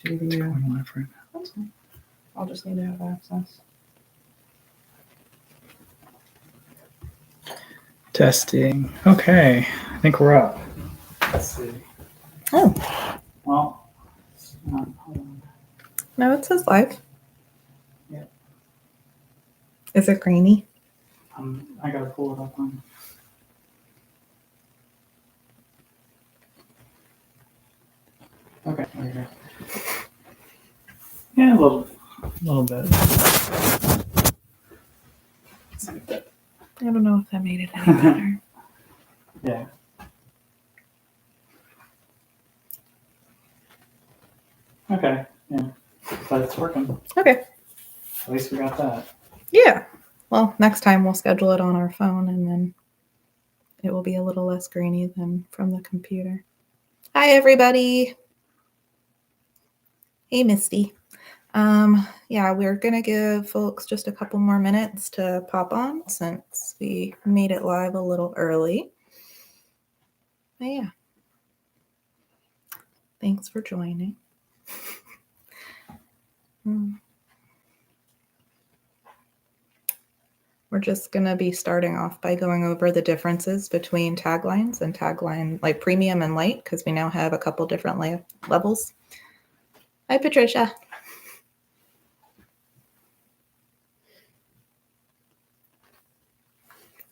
to the. Live right now. That's fine. I'll just need to have access. Testing. Okay, I think we're up. Let's see. Oh, Well, it's not, hold on. no, it says live. Yeah. Is it grainy? I gotta pull it up on. Okay, there you go. Yeah, a little bit. I don't know if that made it any better. Yeah. Okay. Yeah. But it's working. Okay. At least we got that. Yeah. Well, next time we'll schedule it on our phone and then it will be a little less grainy than from the computer. Hi, everybody. Hey, Misty. Yeah, we're going to give folks just a couple more minutes to pop on since we made it live a little early. But yeah. Thanks for joining. We're just going to be starting off by going over the differences between taglines and tagline, like premium and light, because we now have a couple different levels. Hi, Patricia.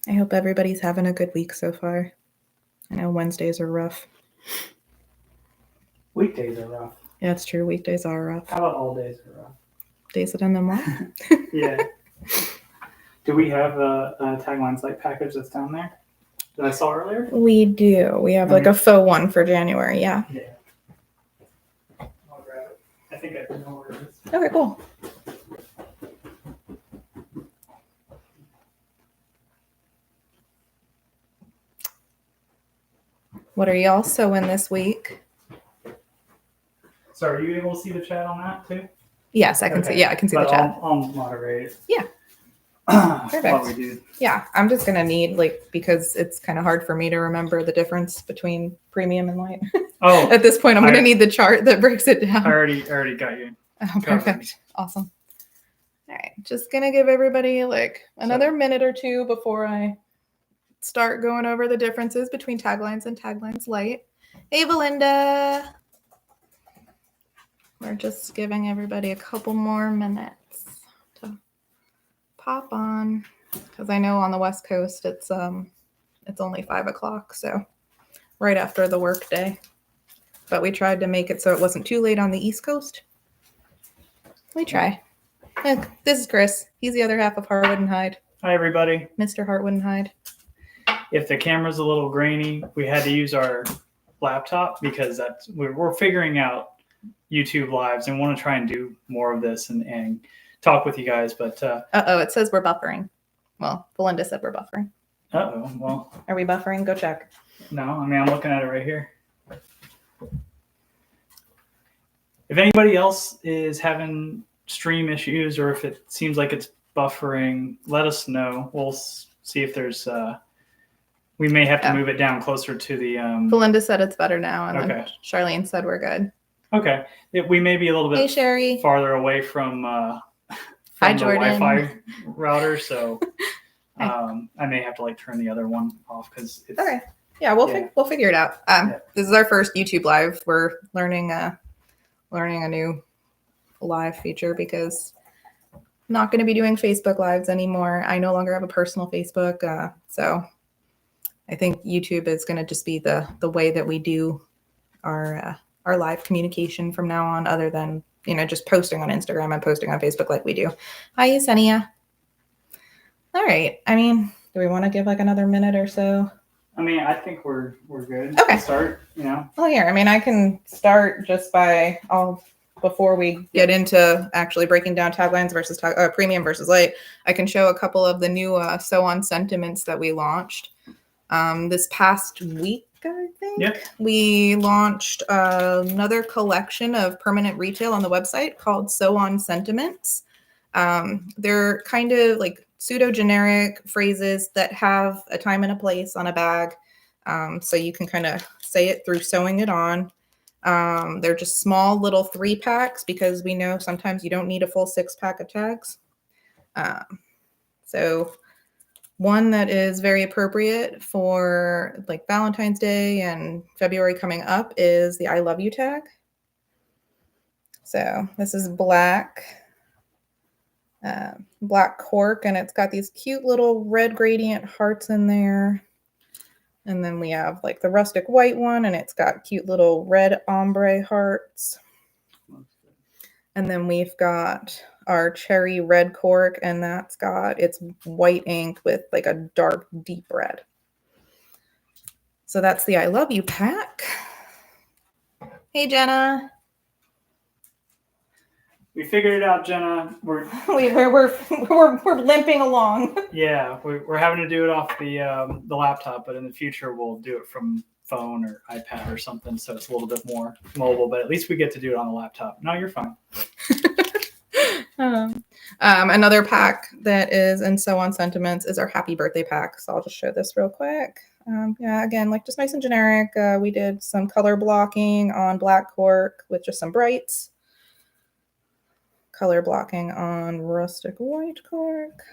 I hope everybody's having a good week so far. I know Wednesdays are rough. Weekdays are rough. Yeah, it's true. Weekdays are rough. How about all days are rough? Days that end in one? Yeah. Do we have a Taglines Lite package that's down there that I saw earlier? We do. We have like a faux one for January. Yeah. Yeah. I'll grab it. I think I know where it is. Okay, cool. What are y'all sewing this week? So are you able to see the chat on that too? Yes, I can see. Yeah, I can see the chat. I'll moderate it. Yeah. Perfect. While we do. Yeah, I'm just gonna need because it's kind of hard for me to remember the difference between premium and light. Oh, at this point, I'm gonna need the chart that breaks it down. I already got you. Oh, perfect. Awesome. All right, just gonna give everybody another minute or two before I start going over the differences between taglines and taglines light. Hey, Belinda. We're just giving everybody a couple more minutes to pop on, because I know on the West Coast it's only 5 o'clock, so right after the work day. But we tried to make it so it wasn't too late on the East Coast. We try. This is Chris. He's the other half of Heartwood and Hyde. Hi, everybody. Mr. Heartwood and Hyde. If the camera's a little grainy, we had to use our laptop because we're figuring out YouTube lives and want to try and do more of this and talk with you guys. But it says we're buffering. Well, Belinda said we're buffering. Well, are we buffering? Go check. No, I mean, I'm looking at it right here. If anybody else is having stream issues or if it seems like it's buffering, let us know. We'll see if there's we may have to move it down closer to the Belinda said it's better now, and okay. Then Charlene said we're good. Okay. We may be a little bit Sherry. farther away from Hi, the Jordan. Wi-Fi router, so I may have to turn the other one off because it's okay. Yeah, we'll figure it out. This is our first YouTube live. We're learning a new live feature because I'm not going to be doing Facebook lives anymore. I no longer have a personal Facebook, so I think YouTube is going to just be the way that we do our live communication from now on, other than just posting on Instagram and posting on Facebook like we do. Hi, Yesenia. All right. I mean, do we want to give another minute or so? I mean, I think we're good. Okay. To start, Well, here. I mean, I can start just by before we get into actually breaking down taglines versus premium versus light. I can show a couple of the new sew on sentiments that we launched this past week. I think we launched another collection of permanent retail on the website called Sew On Sentiments. They're kind of pseudo generic phrases that have a time and a place on a bag, so you can kind of say it through sewing it on. They're just small little 3-packs because we know sometimes you don't need a full 6-pack of tags. So one that is very appropriate for like Valentine's Day and February coming up is the I love you tag. So this is black cork, and it's got these cute little red gradient hearts in there. And then we have like the rustic white one, and it's got cute little red ombre hearts. And then we've got our cherry red cork, and it's white ink with like a dark deep red. So that's the I love you pack. Hey, Jenna. We figured it out, Jenna. We're limping along. Yeah, we're having to do it off the laptop, but in the future we'll do it from phone or iPad or something, so it's a little bit more mobile. But at least we get to do it on the laptop. No, you're fine. Another pack that is in So On Sentiments is our Happy Birthday pack. So I'll just show this real quick. Again, like just nice and generic. We did some color blocking on black cork with just some brights. Color blocking on rustic white cork.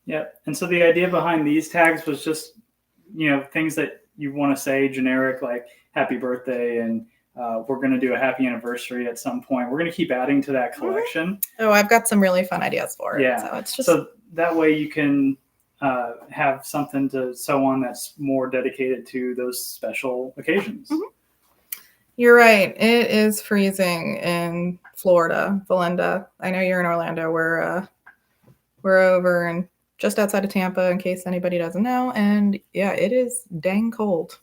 Yeah, and so the idea behind these tags was just, things that you want to say generic, like happy birthday, and we're going to do a happy anniversary at some point. We're going to keep adding to that collection. Oh, I've got some really fun ideas for it. Yeah, so so that way you can have something to sew on that's more dedicated to those special occasions. Mm-hmm. You're right. It is freezing in Florida, Belinda. I know you're in Orlando. We're over and just outside of Tampa, in case anybody doesn't know. And yeah, it is dang cold.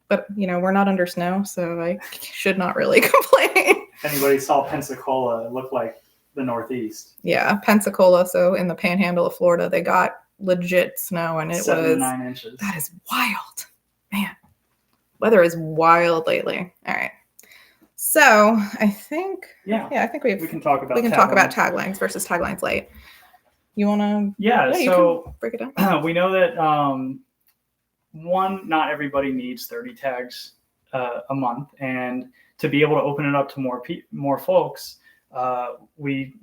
But we're not under snow, so I should not really complain. If anybody saw Pensacola, it looked like the Northeast. Yeah, Pensacola. So in the Panhandle of Florida, they got legit snow, and it 7 to was 9 inches. That is wild, man. Weather is wild lately. All right. So I think we can talk about taglines versus taglines Lite. You want to? So break it down. We know that not everybody needs 30 tags a month, and to be able to open it up to more folks, we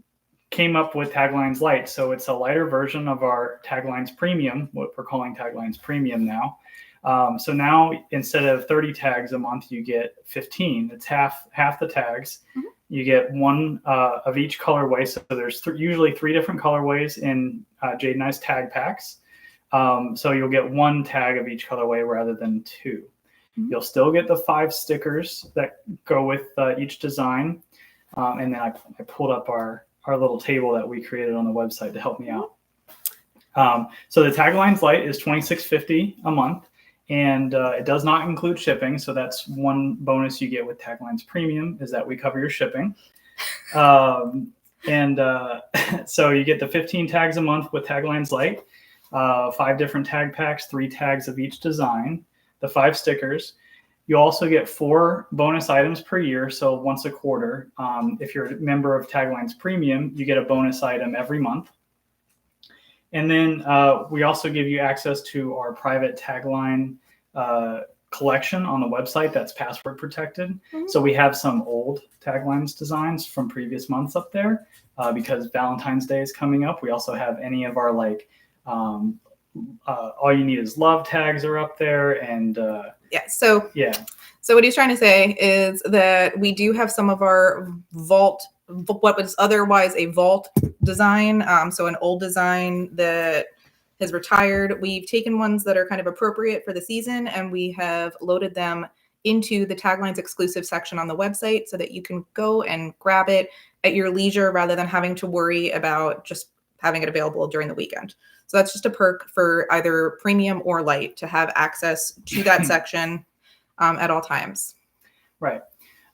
came up with Taglines Lite. So it's a lighter version of our Taglines Premium, what we're calling Taglines Premium now. So now instead of 30 tags a month, you get 15. It's half the tags. Mm-hmm. You get one of each colorway. So there's usually 3 different colorways in Jade and I's tag packs. So you'll get 1 tag of each colorway rather than 2. Mm-hmm. You'll still get the 5 stickers that go with each design. And then I pulled up our little table that we created on the website to help me out. So the Taglines Lite is $26.50 a month. And it does not include shipping. So that's one bonus you get with Taglines Premium, is that we cover your shipping. So you get the 15 tags a month with Taglines Lite, 5 different tag packs, 3 tags of each design, the 5 stickers. You also get 4 bonus items per year, so once a quarter. If you're a member of Taglines Premium, you get a bonus item every month. And then we also give you access to our private tagline collection on the website that's password protected. Mm-hmm. So we have some old taglines designs from previous months up there because Valentine's Day is coming up. We also have any of our all you need is love tags are up there. And So what he's trying to say is that we do have some of our what was otherwise a vault design. So an old design that has retired. We've taken ones that are kind of appropriate for the season, and we have loaded them into the Taglines exclusive section on the website so that you can go and grab it at your leisure rather than having to worry about just having it available during the weekend. So that's just a perk for either Premium or Lite to have access to that section at all times. Right.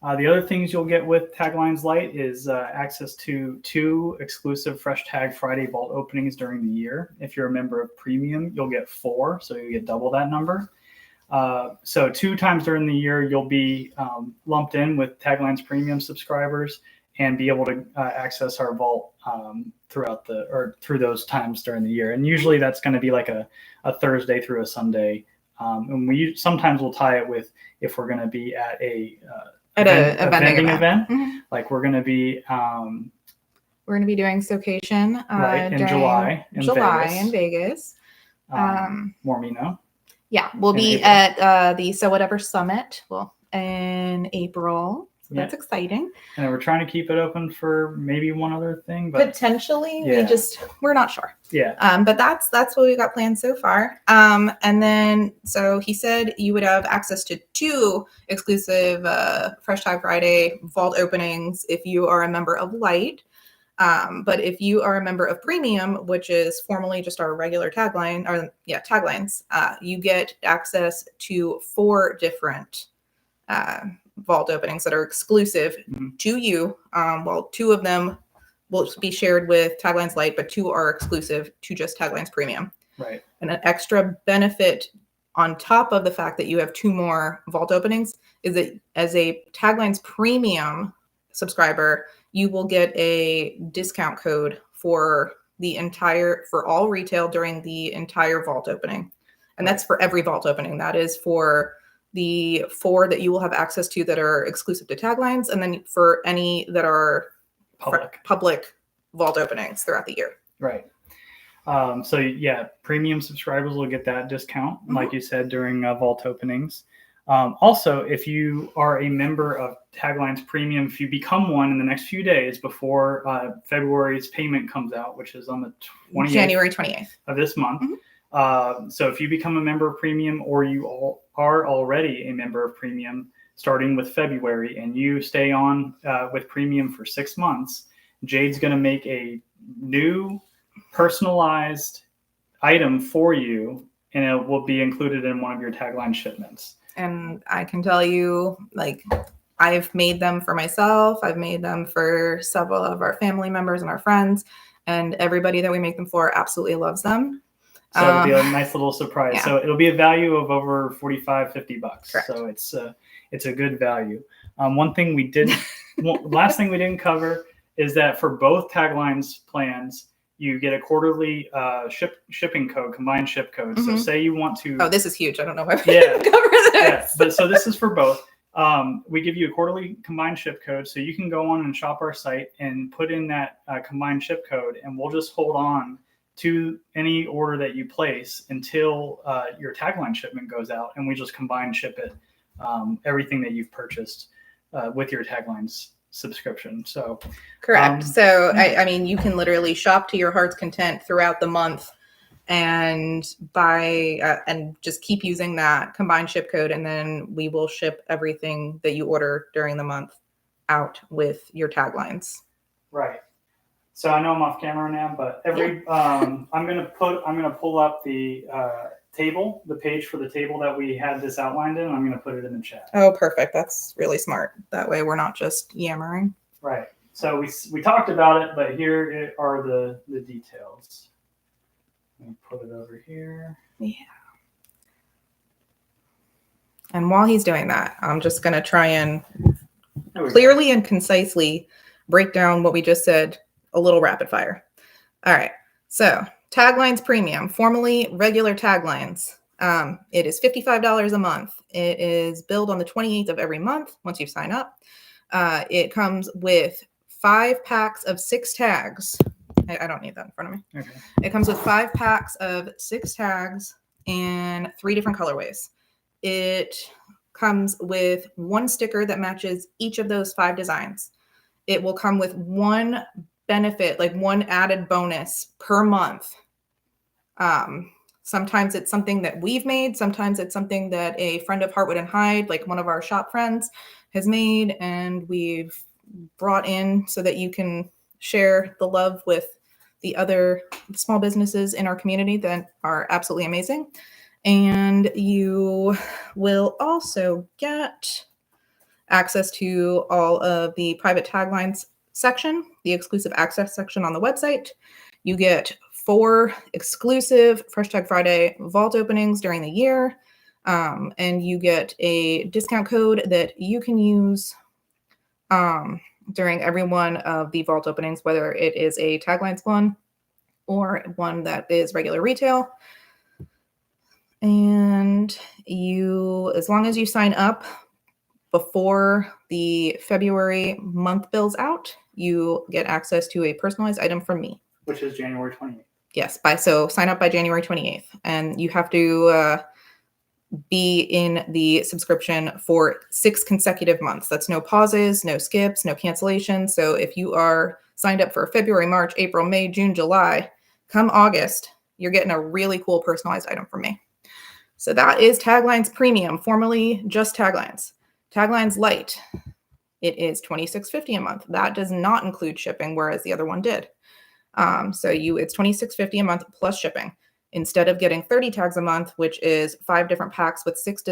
The other things you'll get with Taglines Lite is access to 2 exclusive Fresh Tag Friday vault openings during the year. If you're a member of Premium, you'll get 4, so you get double that number. So 2 times during the year, you'll be lumped in with Taglines Premium subscribers and be able to access our vault through those times during the year. And usually that's going to be like a Thursday through a Sunday. And we sometimes will tie it with if we're going to be at a At a vending event. Mhm. Like we're going to be We're going to be doing Staycation right in during July in Vegas. More me know. Yeah, we'll be April. at the So Whatever Summit. Well, in April. So that's exciting. And we're trying to keep it open for maybe one other thing, but potentially we're not sure. Yeah. But that's what we got planned so far. And then so he said you would have access to 2 exclusive Fresh Tag Friday vault openings if you are a member of Lite. But if you are a member of Premium, which is formerly just our regular taglines, you get access to 4 different vault openings that are exclusive to you. Well, 2 of them will be shared with Taglines Lite, but 2 are exclusive to just Taglines Premium. Right. And an extra benefit on top of the fact that you have 2 more vault openings is that as a Taglines Premium subscriber, you will get a discount code for all retail during the entire vault opening. And that's for every vault opening. That is for the 4 that you will have access to that are exclusive to Taglines, and then for any that are public vault openings throughout the year. Right. So yeah, premium subscribers will get that discount, like you said, during vault openings. Also, if you are a member of Taglines Premium, if you become one in the next few days before February's payment comes out, which is on the 28th, January 28th of this month. So if you become a member of Premium, or you are already a member of Premium starting with February, and you stay on with Premium for 6 months, Jade's going to make a new personalized item for you, and it will be included in one of your Tagline shipments. And I can tell you, like, I've made them for myself. I've made them for several of our family members and our friends, and everybody that we make them for absolutely loves them. So it'll be a nice little surprise. Yeah. So it'll be a value of over $45-50. Correct. So it's a good value. Last thing we didn't cover is that for both Taglines plans, you get a quarterly shipping code, combined ship code. So say you want to... Oh, this is huge. I don't know why we didn't cover this. Yeah, but so this is for both. We give you a quarterly combined ship code, so you can go on and shop our site and put in that combined ship code, and we'll just hold on to any order that you place until your Tagline shipment goes out, and we just combine ship it, everything that you've purchased with your Taglines subscription. So correct. So I mean, you can literally shop to your heart's content throughout the month and buy and just keep using that combined ship code, and then we will ship everything that you order during the month out with your Taglines. Right. So I know I'm off camera now, but I'm gonna pull up the page for the table that we had this outlined in. I'm gonna put it in the chat. Oh, perfect. That's really smart. That way we're not just yammering. Right. So we talked about it, but here are the details. Let me put it over here. Yeah. And while he's doing that, I'm just gonna try and clearly and concisely break down what we just said. A little rapid fire. All right. So Taglines Premium, formerly regular Taglines. It is $55 a month. It is billed on the 28th of every month once you sign up. It comes with 5 packs of 6 tags. I don't need that in front of me. Okay. It comes with 5 packs of 6 tags in 3 different colorways. It comes with 1 sticker that matches each of those 5 designs. It will come with 1 benefit, like 1 added bonus per month. Sometimes it's something that we've made. Sometimes it's something that a friend of Heartwood and Hyde, like one of our shop friends, has made, and we've brought in so that you can share the love with the other small businesses in our community that are absolutely amazing. And you will also get access to all of the private Taglines section, the exclusive access section on the website. You get 4 exclusive Fresh Tag Friday vault openings during the year, and you get a discount code that you can use during every one of the vault openings, whether it is a Taglines one or one that is regular retail. And you, as long as you sign up before the February month bills out, you get access to a personalized item from me. Which is January 28th. Yes, so sign up by January 28th, and you have to be in the subscription for 6 consecutive months. That's no pauses, no skips, no cancellations. So if you are signed up for February, March, April, May, June, July, come August, you're getting a really cool personalized item from me. So that is Taglines Premium, formerly just Taglines. Taglines Lite, it is $26.50 a month. That does not include shipping, whereas the other one did. So it's $26.50 a month plus shipping. Instead of getting 30 tags a month, which is 5 different packs with 6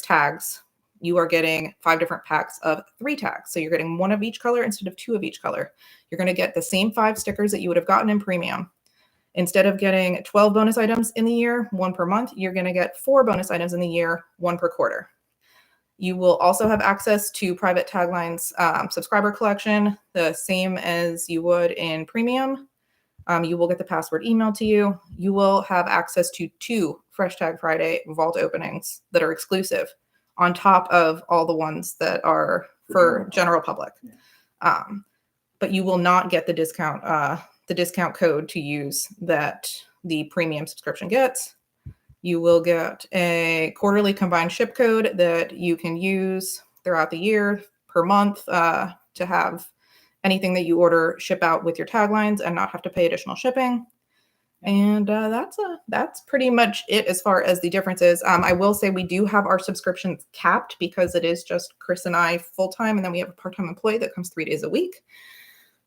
tags, you are getting 5 different packs of 3 tags. So you're getting 1 of each color instead of 2 of each color. You're going to get the same 5 stickers that you would have gotten in premium. Instead of getting 12 bonus items in the year, 1 per month, you're going to get 4 bonus items in the year, 1 per quarter. You will also have access to private Taglines subscriber collection, the same as you would in premium. You will get the password emailed to you. You will have access to 2 Fresh Tag Friday vault openings that are exclusive on top of all the ones that are for general public. But you will not get the discount code to use that the premium subscription gets. You will get a quarterly combined ship code that you can use throughout the year per month to have anything that you order ship out with your taglines and not have to pay additional shipping. And that's pretty much it as far as the differences. I will say we do have our subscriptions capped because it is just Chris and I full time, and then we have a part-time employee that comes 3 days a week.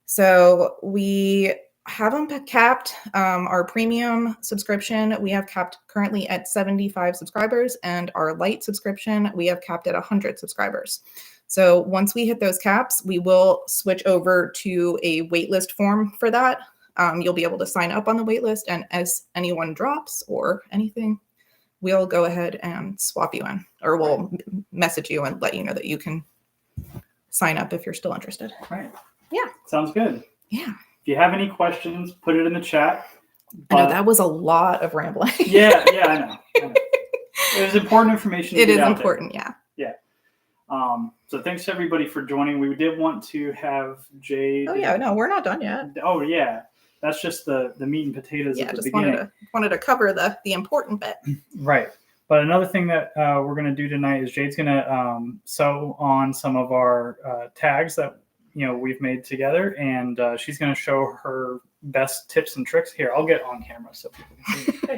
So we have them capped. Our premium subscription we have capped currently at 75 subscribers, and our Lite subscription we have capped at 100 subscribers. So once we hit those caps, we will switch over to a waitlist form for that. You'll be able to sign up on the waitlist, and as anyone drops or anything, we'll go ahead and swap you in, or we'll message you and let you know that you can sign up if you're still interested. Right. Yeah. Sounds good. Yeah. If you have any questions, put it in the chat. I know that was a lot of rambling. Yeah, I know. It was important information to It get is out important, there. Yeah. So thanks to everybody for joining. We did want to have Jade. Oh yeah, no, we're not done yet. Oh yeah, that's just the meat and potatoes at the beginning. wanted to cover the important bit. Right. But another thing that we're going to do tonight is Jade's going to sew on some of our tags that we've made together, and she's going to show her best tips and tricks. Here, I'll get on camera so people can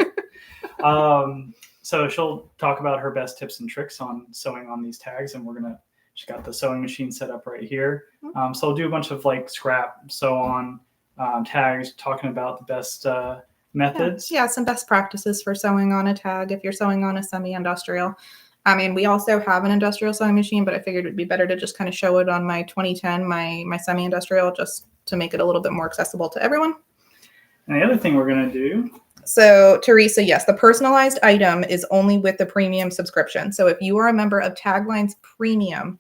see. So she'll talk about her best tips and tricks on sewing on these tags, and she's got the sewing machine set up right here. So I'll do a bunch of scrap sew on tags, talking about the best methods. Yeah, some best practices for sewing on a tag if you're sewing on a semi-industrial. I mean, we also have an industrial sewing machine, but I figured it'd be better to just kind of show it on my 2010, my semi-industrial, just to make it a little bit more accessible to everyone. And the other thing we're going to do. So, Teresa, yes, the personalized item is only with the premium subscription. So if you are a member of Taglines Premium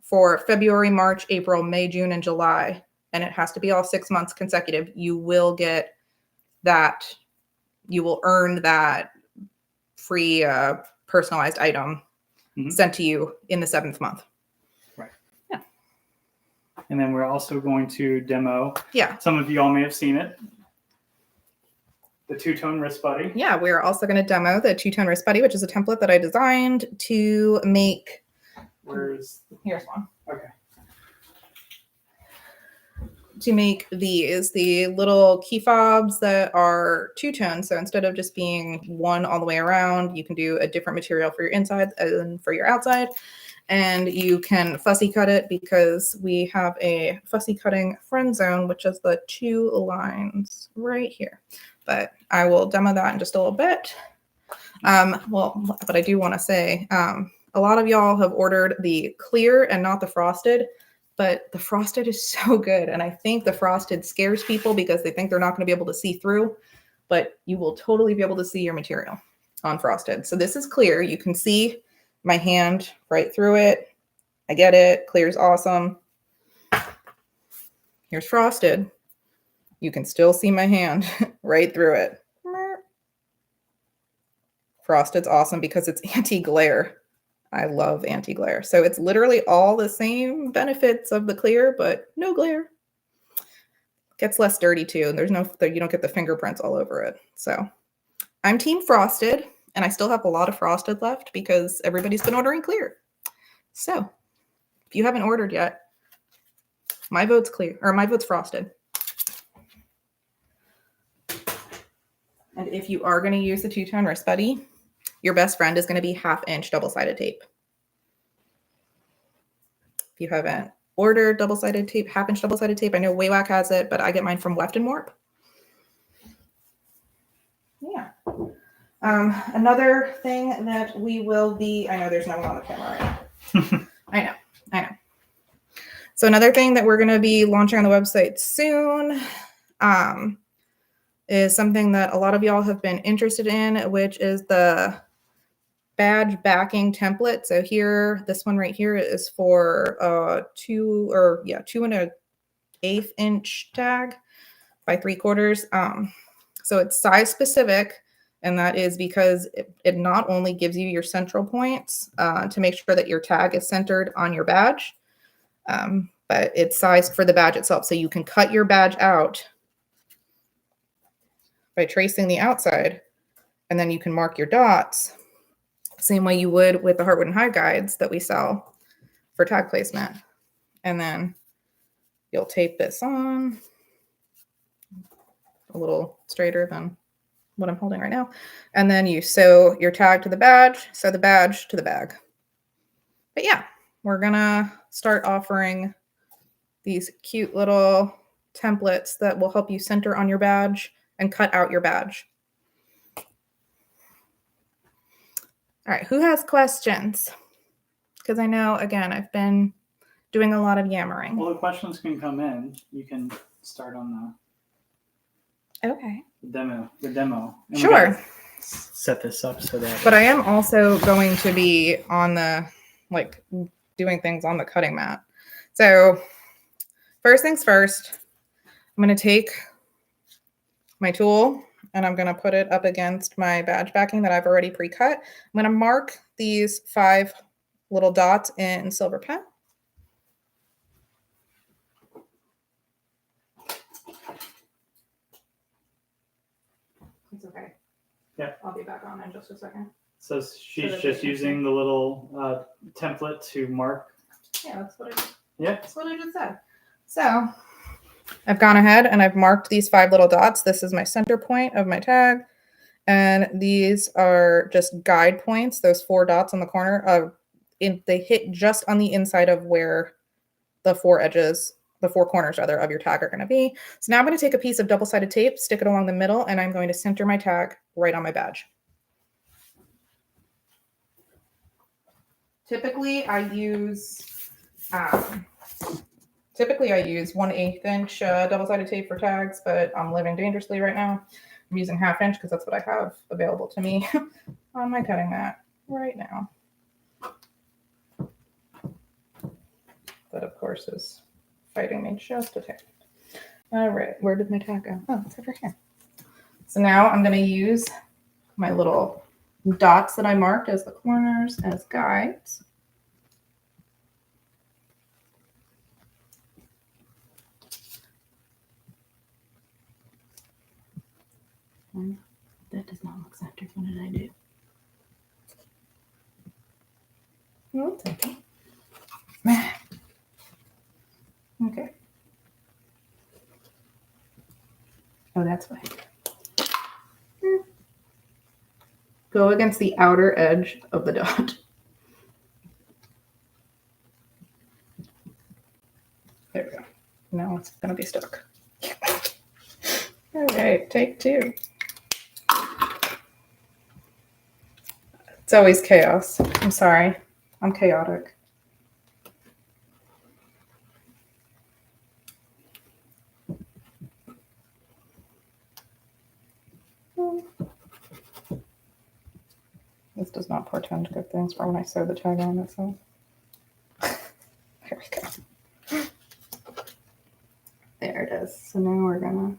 for February, March, April, May, June, and July, and it has to be all 6 months consecutive, you will get that. You will earn that free personalized item sent to you in the 7th month. Right. Yeah. And then we're also going to demo. Yeah. Some of you all may have seen it. The two-tone wrist buddy. Yeah, we're also going to demo the two-tone wrist buddy, which is a template that I designed to make. Here's one. Okay. To make the little key fobs that are two-tone. So instead of just being one all the way around, you can do a different material for your inside and for your outside. And you can fussy cut it because we have a fussy cutting friend zone, which is the 2 lines right here. But I will demo that in just a little bit. But I do want to say, a lot of y'all have ordered the clear and not the frosted, but the frosted is so good. And I think the frosted scares people because they think they're not going to be able to see through, but you will totally be able to see your material on frosted. So this is clear. You can see my hand right through it. I get it. Clear is awesome. Here's frosted. You can still see my hand right through it. Frosted's awesome because it's anti-glare. I love anti-glare. So it's literally all the same benefits of the clear, but no glare. Gets less dirty too. And you don't get the fingerprints all over it. So I'm team frosted, and I still have a lot of frosted left because everybody's been ordering clear. So if you haven't ordered yet, my vote's clear, or my vote's frosted. And if you are going to use the two-tone wrist buddy, your best friend is going to be 1/2-inch double-sided tape. If you haven't ordered double-sided tape, 1/2-inch double-sided tape, I know Waywack has it, but I get mine from Weft and Warp. Yeah. Another thing that we will be, I know there's no one on the camera right now. I know. So another thing that we're going to be launching on the website soon is something that a lot of y'all have been interested in, which is the badge backing template. So here, this one right here is for 2 1/8 inch tag by 3/4. So it's size specific, and that is because it not only gives you your central points to make sure that your tag is centered on your badge, but it's sized for the badge itself. So you can cut your badge out by tracing the outside, and then you can mark your dots same way you would with the Heartwood and Hive guides that we sell for tag placement. And then you'll tape this on a little straighter than what I'm holding right now. And then you sew your tag to the badge, sew the badge to the bag. But yeah, we're gonna start offering these cute little templates that will help you center on your badge and cut out your badge. All right, who has questions? Because I know, again, I've been doing a lot of yammering. Well, the questions can come in. You can start on Okay. the demo. And sure. Set this up so that. But I am also going to be on the, doing things on the cutting mat. So first things first, I'm going to take my tool and I'm going to put it up against my badge backing that I've already pre-cut. I'm going to mark these 5 little dots in silver pen. It's okay. Yeah. I'll be back on in just a second. So she's just using the little template to mark. Yeah, that's what I did. Yeah. That's what I just said. So I've gone ahead and I've marked these 5 little dots. This is my center point of my tag. And these are just guide points, those 4 dots on the corner. They hit just on the inside of where the 4 corners rather of your tag are going to be. So now I'm going to take a piece of double-sided tape, stick it along the middle, and I'm going to center my tag right on my badge. Typically I use 1/8 inch double-sided tape for tags, but I'm living dangerously right now. I'm using 1/2 inch because that's what I have available to me on my cutting mat right now. That, of course, is fighting me just a tad. All right, where did my tag go? Oh, it's over here. So now I'm going to use my little dots that I marked as the corners as guides. That does not look centered. What did I do? No, it's okay. Okay. Oh, that's why. Go against the outer edge of the dot. There we go. Now it's going to be stuck. All right, take 2. It's always chaos. I'm sorry. I'm chaotic. This does not portend good things for when I sew the tag on itself. There we go. There it is. So now we're gonna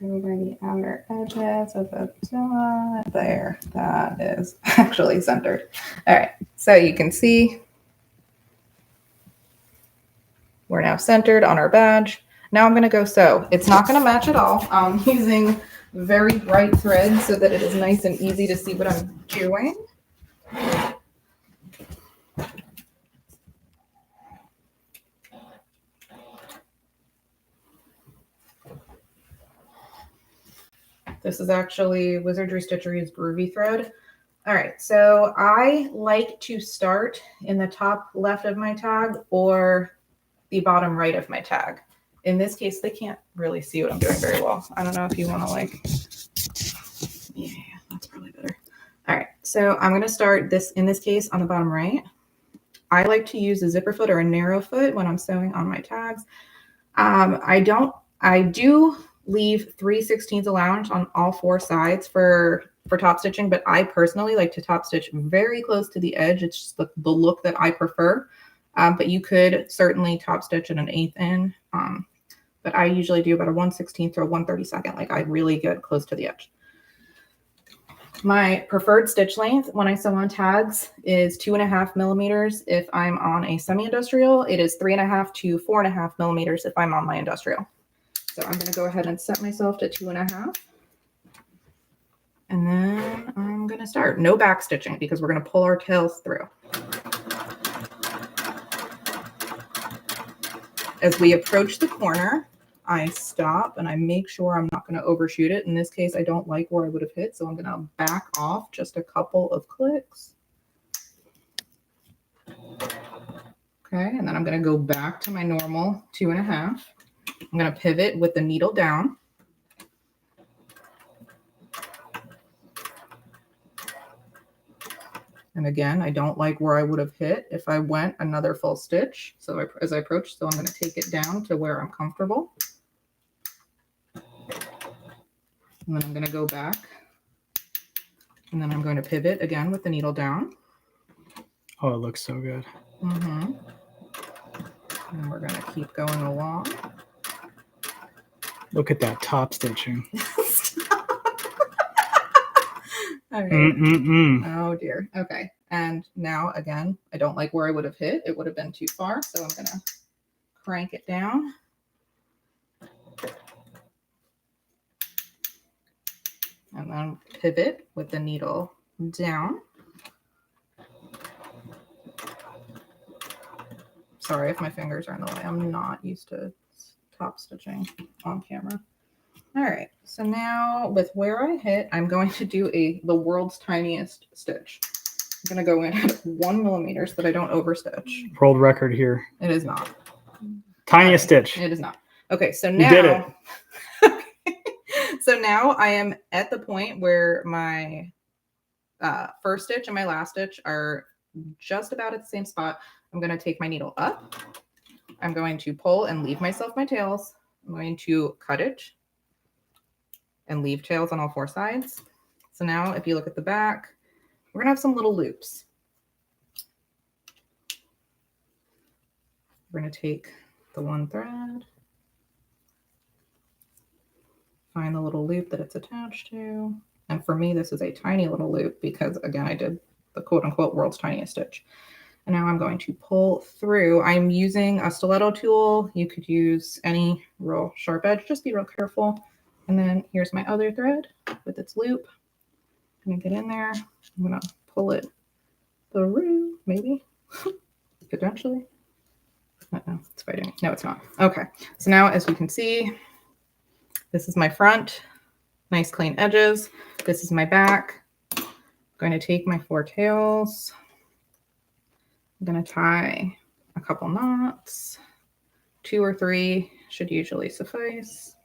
Go by the outer edges of the dot. There, that is actually centered. All right, so you can see we're now centered on our badge. Now I'm going to go sew. It's not going to match at all. I'm using very bright thread so that it is nice and easy to see what I'm doing. This is actually Wizardry Stitchery's Groovy thread. All right, so I like to start in the top left of my tag or the bottom right of my tag. In this case, they can't really see what I'm doing very well. I don't know if you want to yeah, that's probably better. All right, so I'm going to start this, in this case, on the bottom right. I like to use a zipper foot or a narrow foot when I'm sewing on my tags. I do leave 3/16 allowance on all four sides for top stitching, but I personally like to top stitch very close to the edge. It's just the look that I prefer. But you could certainly top stitch at an 1/8 in. But I usually do about a 1/16 or a 1/32, like I really get close to the edge. My preferred stitch length when I sew on tags is 2.5 millimeters. If I'm on a semi-industrial, it is 3.5 to 4.5 millimeters if I'm on my industrial. So I'm going to go ahead and set myself to 2.5. And then I'm going to start. No back stitching because we're going to pull our tails through. As we approach the corner, I stop and I make sure I'm not going to overshoot it. In this case, I don't like where I would have hit, so I'm going to back off just a couple of clicks. Okay, and then I'm going to go back to my normal 2.5. I'm going to pivot with the needle down. And again, I don't like where I would have hit if I went another full stitch. So as I approach, so I'm going to take it down to where I'm comfortable. And then I'm going to go back. And then I'm going to pivot again with the needle down. Oh, it looks so good. Mm-hmm. And we're going to keep going along. Look at that top stitching. All right. Oh dear. Okay. And now again, I don't like where I would have hit. It would have been too far. So I'm going to crank it down. And then pivot with the needle down. Sorry if my fingers are in the way. I'm not used to top stitching on camera. All right, so now with where I hit, I'm going to do the world's tiniest stitch. I'm going to go in at 1 millimeter so that I don't overstitch. World record here. It is not. Tiniest stitch. It is not. Okay, so now. You did it. So now I am at the point where my first stitch and my last stitch are just about at the same spot. I'm going to take my needle up. I'm going to pull and leave myself my tails. I'm going to cut it and leave tails on all four sides. So now if you look at the back, we're going to have some little loops. We're going to take the one thread, find the little loop that it's attached to. And for me, this is a tiny little loop because, again, I did the quote-unquote world's tiniest stitch. And now I'm going to pull through. I'm using a stiletto tool. You could use any real sharp edge. Just be real careful. And then here's my other thread with its loop. I'm going to get in there. I'm going to pull it through, maybe, potentially. No, it's fighting. No, it's not. Okay. So now, as you can see, this is my front. Nice clean edges. This is my back. I'm going to take my 4 tails. I'm going to tie a couple knots. 2 or 3 should usually suffice.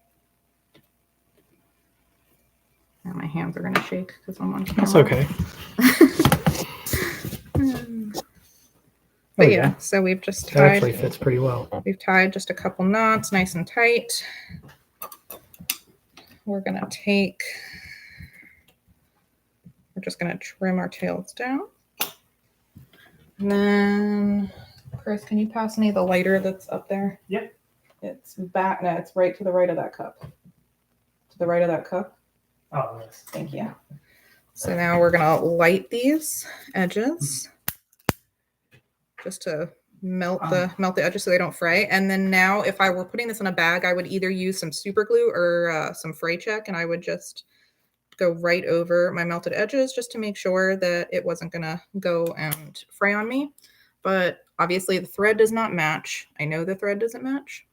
And my hands are going to shake because I'm on camera. That's okay. But yeah, so we've just tied. That actually fits pretty well. We've tied just a couple knots, nice and tight. We're going to take, we're just going to trim our tails down. And then, Chris, can you pass me the lighter that's up there? Yep. It's back, no, it's right to the right of that cup. the right of that cup. Oh, yes. Thank you. So now we're gonna light these edges just to melt the edges so they don't fray. And then now, if I were putting this in a bag, I would either use some super glue or some fray check, and I would just go right over my melted edges just to make sure that it wasn't gonna go and fray on me. But obviously the thread does not match. I know the thread doesn't match,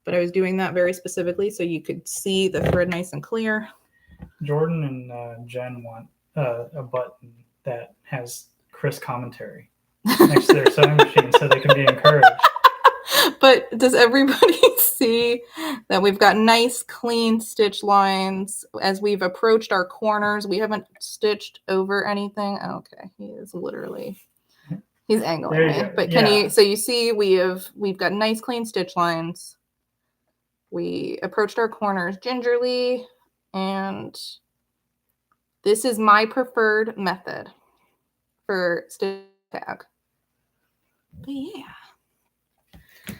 but I was doing that very specifically so you could see the thread nice and clear. Jordan and Jen want a button that has Chris commentary next to their sewing machine so they can be encouraged. But does everybody see that we've got nice clean stitch lines as we've approached our corners? We haven't stitched over anything. Okay, he's angling me. But you see we've got nice clean stitch lines. We approached our corners gingerly, and this is my preferred method for stitch tag. But yeah.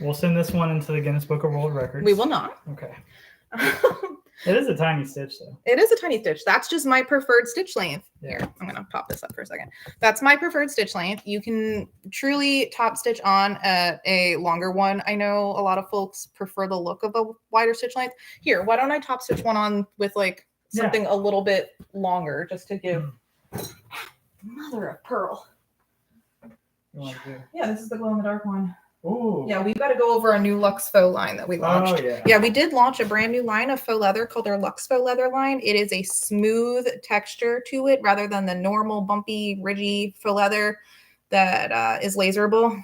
We'll send this one into the Guinness Book of World Records. We will not. Okay. It is a tiny stitch, though. It is a tiny stitch. That's just my preferred stitch length. Yeah. Here, I'm going to pop this up for a second. That's my preferred stitch length. You can truly top stitch on a longer one. I know a lot of folks prefer the look of a wider stitch length. Here, why don't I top stitch one on with like something a little bit longer just to give mother of pearl. Yeah, this is the glow in the dark one. Ooh. Yeah, we've got to go over a new Luxe Faux line that we launched. Oh, yeah. We did launch a brand new line of faux leather called our Luxe Faux leather line. It is a smooth texture to it rather than the normal bumpy, ridgy faux leather that is laserable.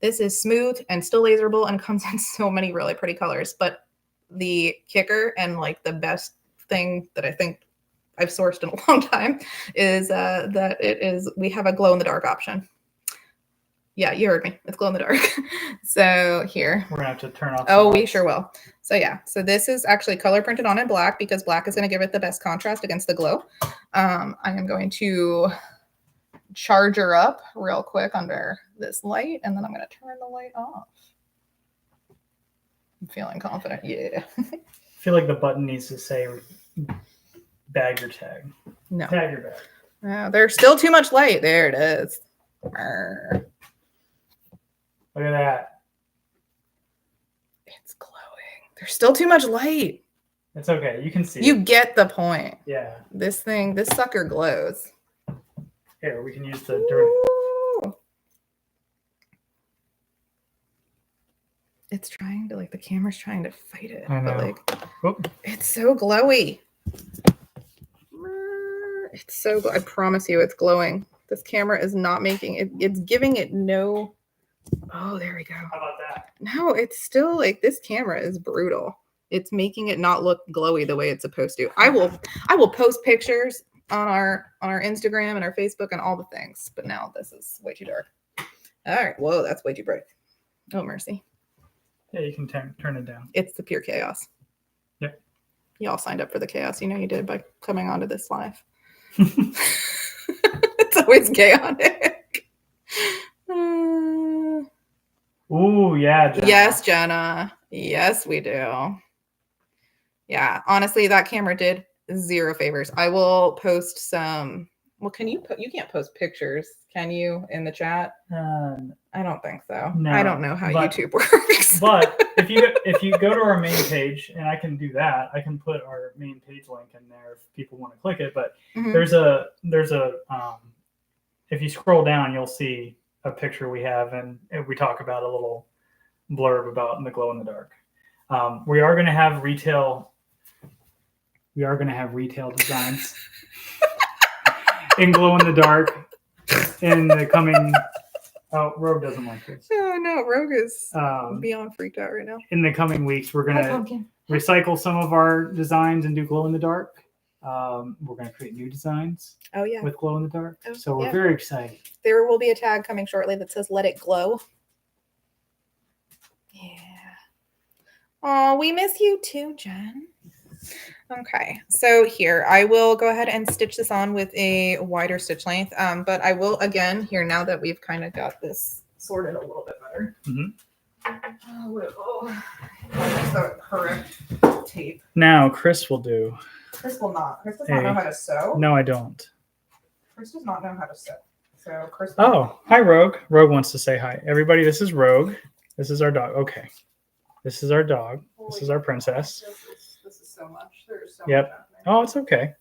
This is smooth and still laserable and comes in so many really pretty colors. But the kicker and like the best thing that I think I've sourced in a long time is that we have a glow in the dark option. Yeah, you heard me. It's glow in the dark. So here. We're going to have to turn off. Oh, we sure will. So yeah. So this is actually color printed on in black because black is going to give it the best contrast against the glow. I am going to charge her up real quick under this light, and then I'm going to turn the light off. I'm feeling confident. Yeah. I feel like the button needs to say bag your tag. No. Tag your bag. No, there's still too much light. There it is. Arr. Look at that. It's glowing. There's still too much light. It's okay. You can see You it. get the point. Yeah. This sucker glows. Here, we can use the direct. It's trying to, the camera's trying to fight it. I know. But, it's so glowy. It's so, I promise you, it's glowing. This camera is not making it. It's giving it no. Oh, there we go. How about that? No, it's still this camera is brutal. It's making it not look glowy the way it's supposed to. I will post pictures on our Instagram and our Facebook and all the things. But now this is way too dark. All right. Whoa, that's way too bright. Oh, mercy. Yeah, you can turn it down. It's the pure chaos. Yep. Y'all signed up for the chaos. You know you did by coming onto this live. It's always chaotic. Ooh, yeah, Jenna. Yes, Jenna. Yes, we do. Yeah, honestly, that camera did zero favors. I will post some. Well, you can't post pictures, can you, in the chat? I don't think so. No, I don't know how YouTube works. But if you go to our main page, and I can do that, I can put our main page link in there if people want to click it. But there's a if you scroll down, you'll see a picture we have, and we talk about a little blurb about the glow in the dark. We are going to have retail designs in glow in the dark in the coming. Oh, Rogue doesn't like this. Oh no, Rogue is beyond freaked out right now. In the coming weeks, we're going to recycle some of our designs and do glow in the dark. We're going to create new designs. Oh yeah, with glow in the dark. Oh, so we're very excited. There will be a tag coming shortly that says "Let it glow." Yeah. Oh, we miss you too, Jen. Okay, so here I will go ahead and stitch this on with a wider stitch length. But I will again here now that we've kind of got this sorted a little bit better. Mm-hmm. So correct. tape. Now Chris will do. Chris will not. Chris does not know how to sew. No, I don't. Chris does not know how to sew. So Chris. Oh, hi, Rogue. Rogue wants to say hi. Everybody, this is Rogue. This is our dog. Okay. This is our dog. This is our princess. This is so much. There's so Yep. much happening. Oh, it's okay.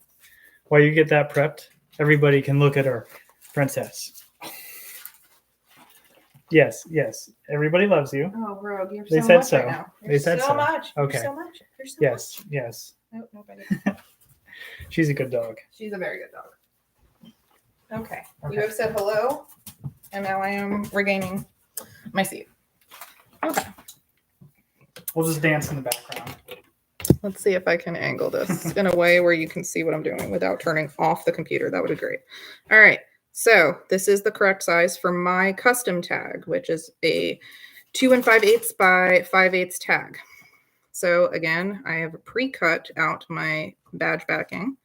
While you get that prepped, everybody can look at our princess. Yes, yes. Everybody loves you. Oh, Rogue, you're They so said much so. right now. They said so so. much. Okay. You're so much. You're so Yes, much. yes. Nope, nobody. She's a good dog. She's a very good dog. Okay. You have said hello, and now I am regaining my seat. Okay. We'll just dance in the background. Let's see if I can angle this in a way where you can see what I'm doing without turning off the computer. That would be great. All right. So this is the correct size for my custom tag, which is a 2 5/8 by 5/8 tag. So again, I have pre-cut out my badge backing.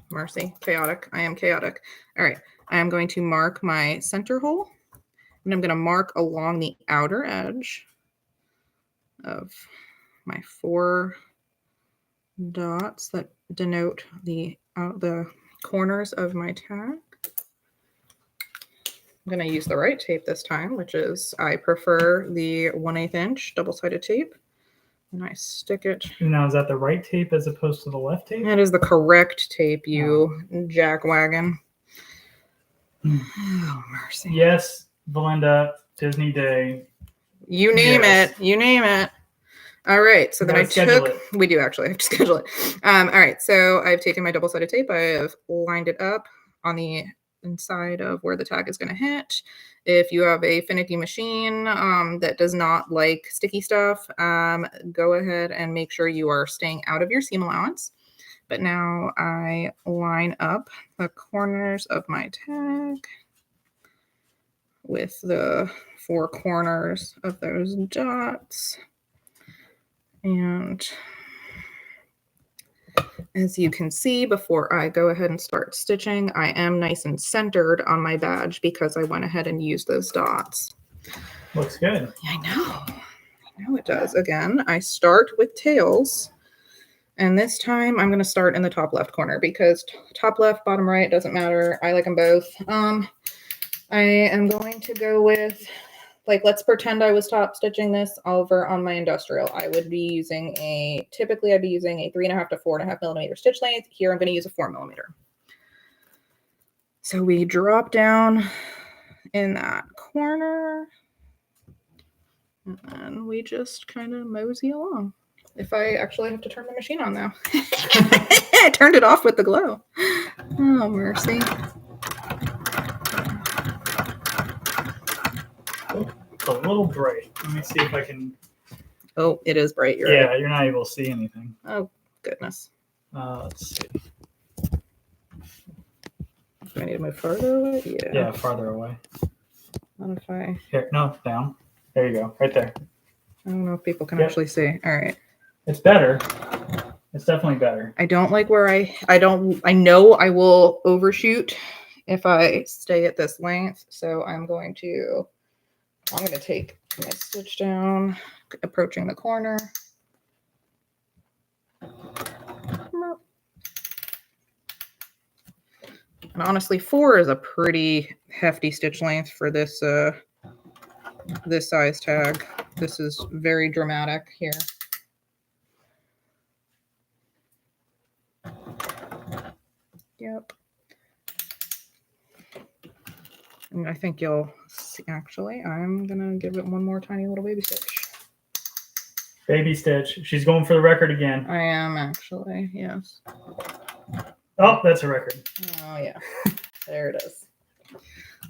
Mercy, chaotic. I am chaotic. All right. I am going to mark my center hole, and I'm going to mark along the outer edge of my 4 dots that denote the corners of my tag. I'm going to use the right tape this time, which is, I prefer the 1/8 inch double-sided tape. And I stick it. Now, is that the right tape as opposed to the left tape? That is the correct tape, you jackwagon. Oh, mercy. Yes, Belinda, Disney Day. You name it. You name it. All right. So then I took. We do actually have to schedule it. All right. So I've taken my double-sided tape. I have lined it up on the inside of where the tag is going to hit. If you have a finicky machine that does not like sticky stuff, go ahead and make sure you are staying out of your seam allowance. But now I line up the corners of my tag with the 4 corners of those dots. And as you can see, before I go ahead and start stitching, I am nice and centered on my badge because I went ahead and used those dots. Looks good. I know it does. Again, I start with tails, and this time I'm going to start in the top left corner because top left, bottom right, doesn't matter. I like them both. I am going to go with, like, let's pretend I was top stitching this over on my industrial. I would be using typically I'd be using a 3.5 to 4.5 millimeter stitch length. Here I'm going to use a 4 millimeter. So we drop down in that corner, and then we just kind of mosey along. If I actually have to turn the machine on now. I turned it off with the glow. Oh, mercy. It's a little bright. Let me see if I can. Oh, it is bright. You're right. You're not able to see anything. Oh, goodness. Let's see. Do I need to move farther away? Yeah, farther away. What if I... Here, no, down. There you go, right there. I don't know if people can actually see. All right. It's better. It's definitely better. I don't like where I know I will overshoot if I stay at this length. So I'm going to take my stitch down, approaching the corner. And honestly, 4 is a pretty hefty stitch length for this this size tag. This is very dramatic here. Yep. And I think you'll see, actually, I'm gonna give it one more tiny little baby stitch. Baby stitch. She's going for the record again. I am actually, yes. Oh, that's a record. Oh yeah, there it is.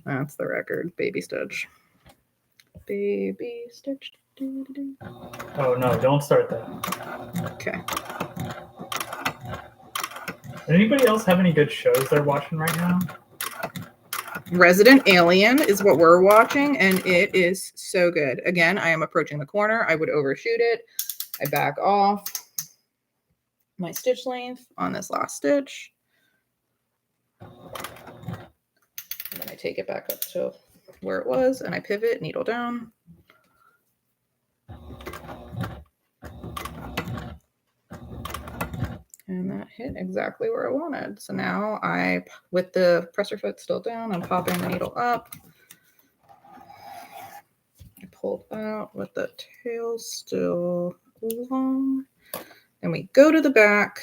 That's the record. Baby stitch. Baby stitch. Oh no, don't start that. Okay. Anybody else have any good shows they're watching right now? Resident Alien is what we're watching, and it is so good. Again, I am approaching the corner. I would overshoot it. I back off my stitch length on this last stitch. And then I take it back up to where it was, and I pivot, needle down. And that hit exactly where I wanted. So now with the presser foot still down, I'm popping the needle up. I pulled out with the tail still long. And we go to the back.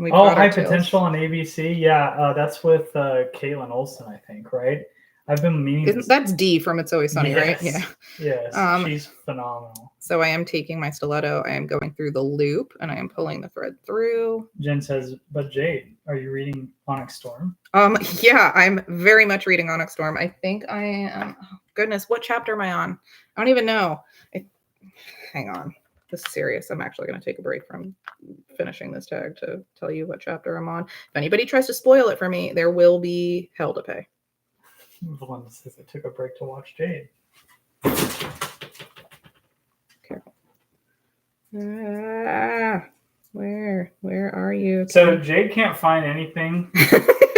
High potential on ABC. Yeah, that's with Caitlin Olsen, I think, right? I've been meaning. That's D from It's Always Sunny, right? Yeah. Yes, she's phenomenal. So I am taking my stiletto. I am going through the loop, and I am pulling the thread through. Jen says, "But Jade, are you reading Onyx Storm?" Yeah, I'm very much reading Onyx Storm. I think I am. Oh, goodness, what chapter am I on? I don't even know. Hang on. This is serious. I'm actually going to take a break from finishing this tag to tell you what chapter I'm on. If anybody tries to spoil it for me, there will be hell to pay. Belinda says I took a break to watch Jade. Careful. Where are you? So Jade can't find anything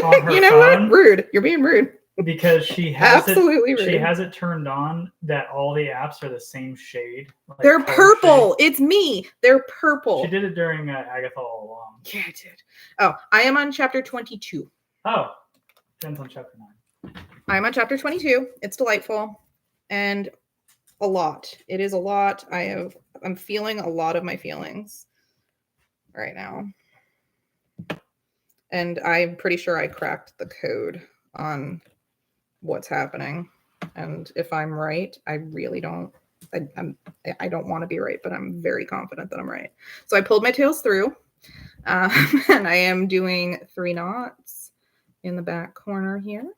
on her You know phone. what? Rude. You're being rude. Because she has Absolutely rude. She has it turned on that all the apps are the same shade. Like they're purple. Shade. It's me. They're purple. She did it during Agatha all along. Yeah, I did. Oh, I am on chapter 22. Oh, Jen's on chapter 9. I'm on chapter 22. It's delightful and a lot. It is a lot. I'm feeling a lot of my feelings right now. And I'm pretty sure I cracked the code on what's happening. And if I'm right, I really don't. I don't want to be right, but I'm very confident that I'm right. So I pulled my tails through, and I am doing 3 knots in the back corner here.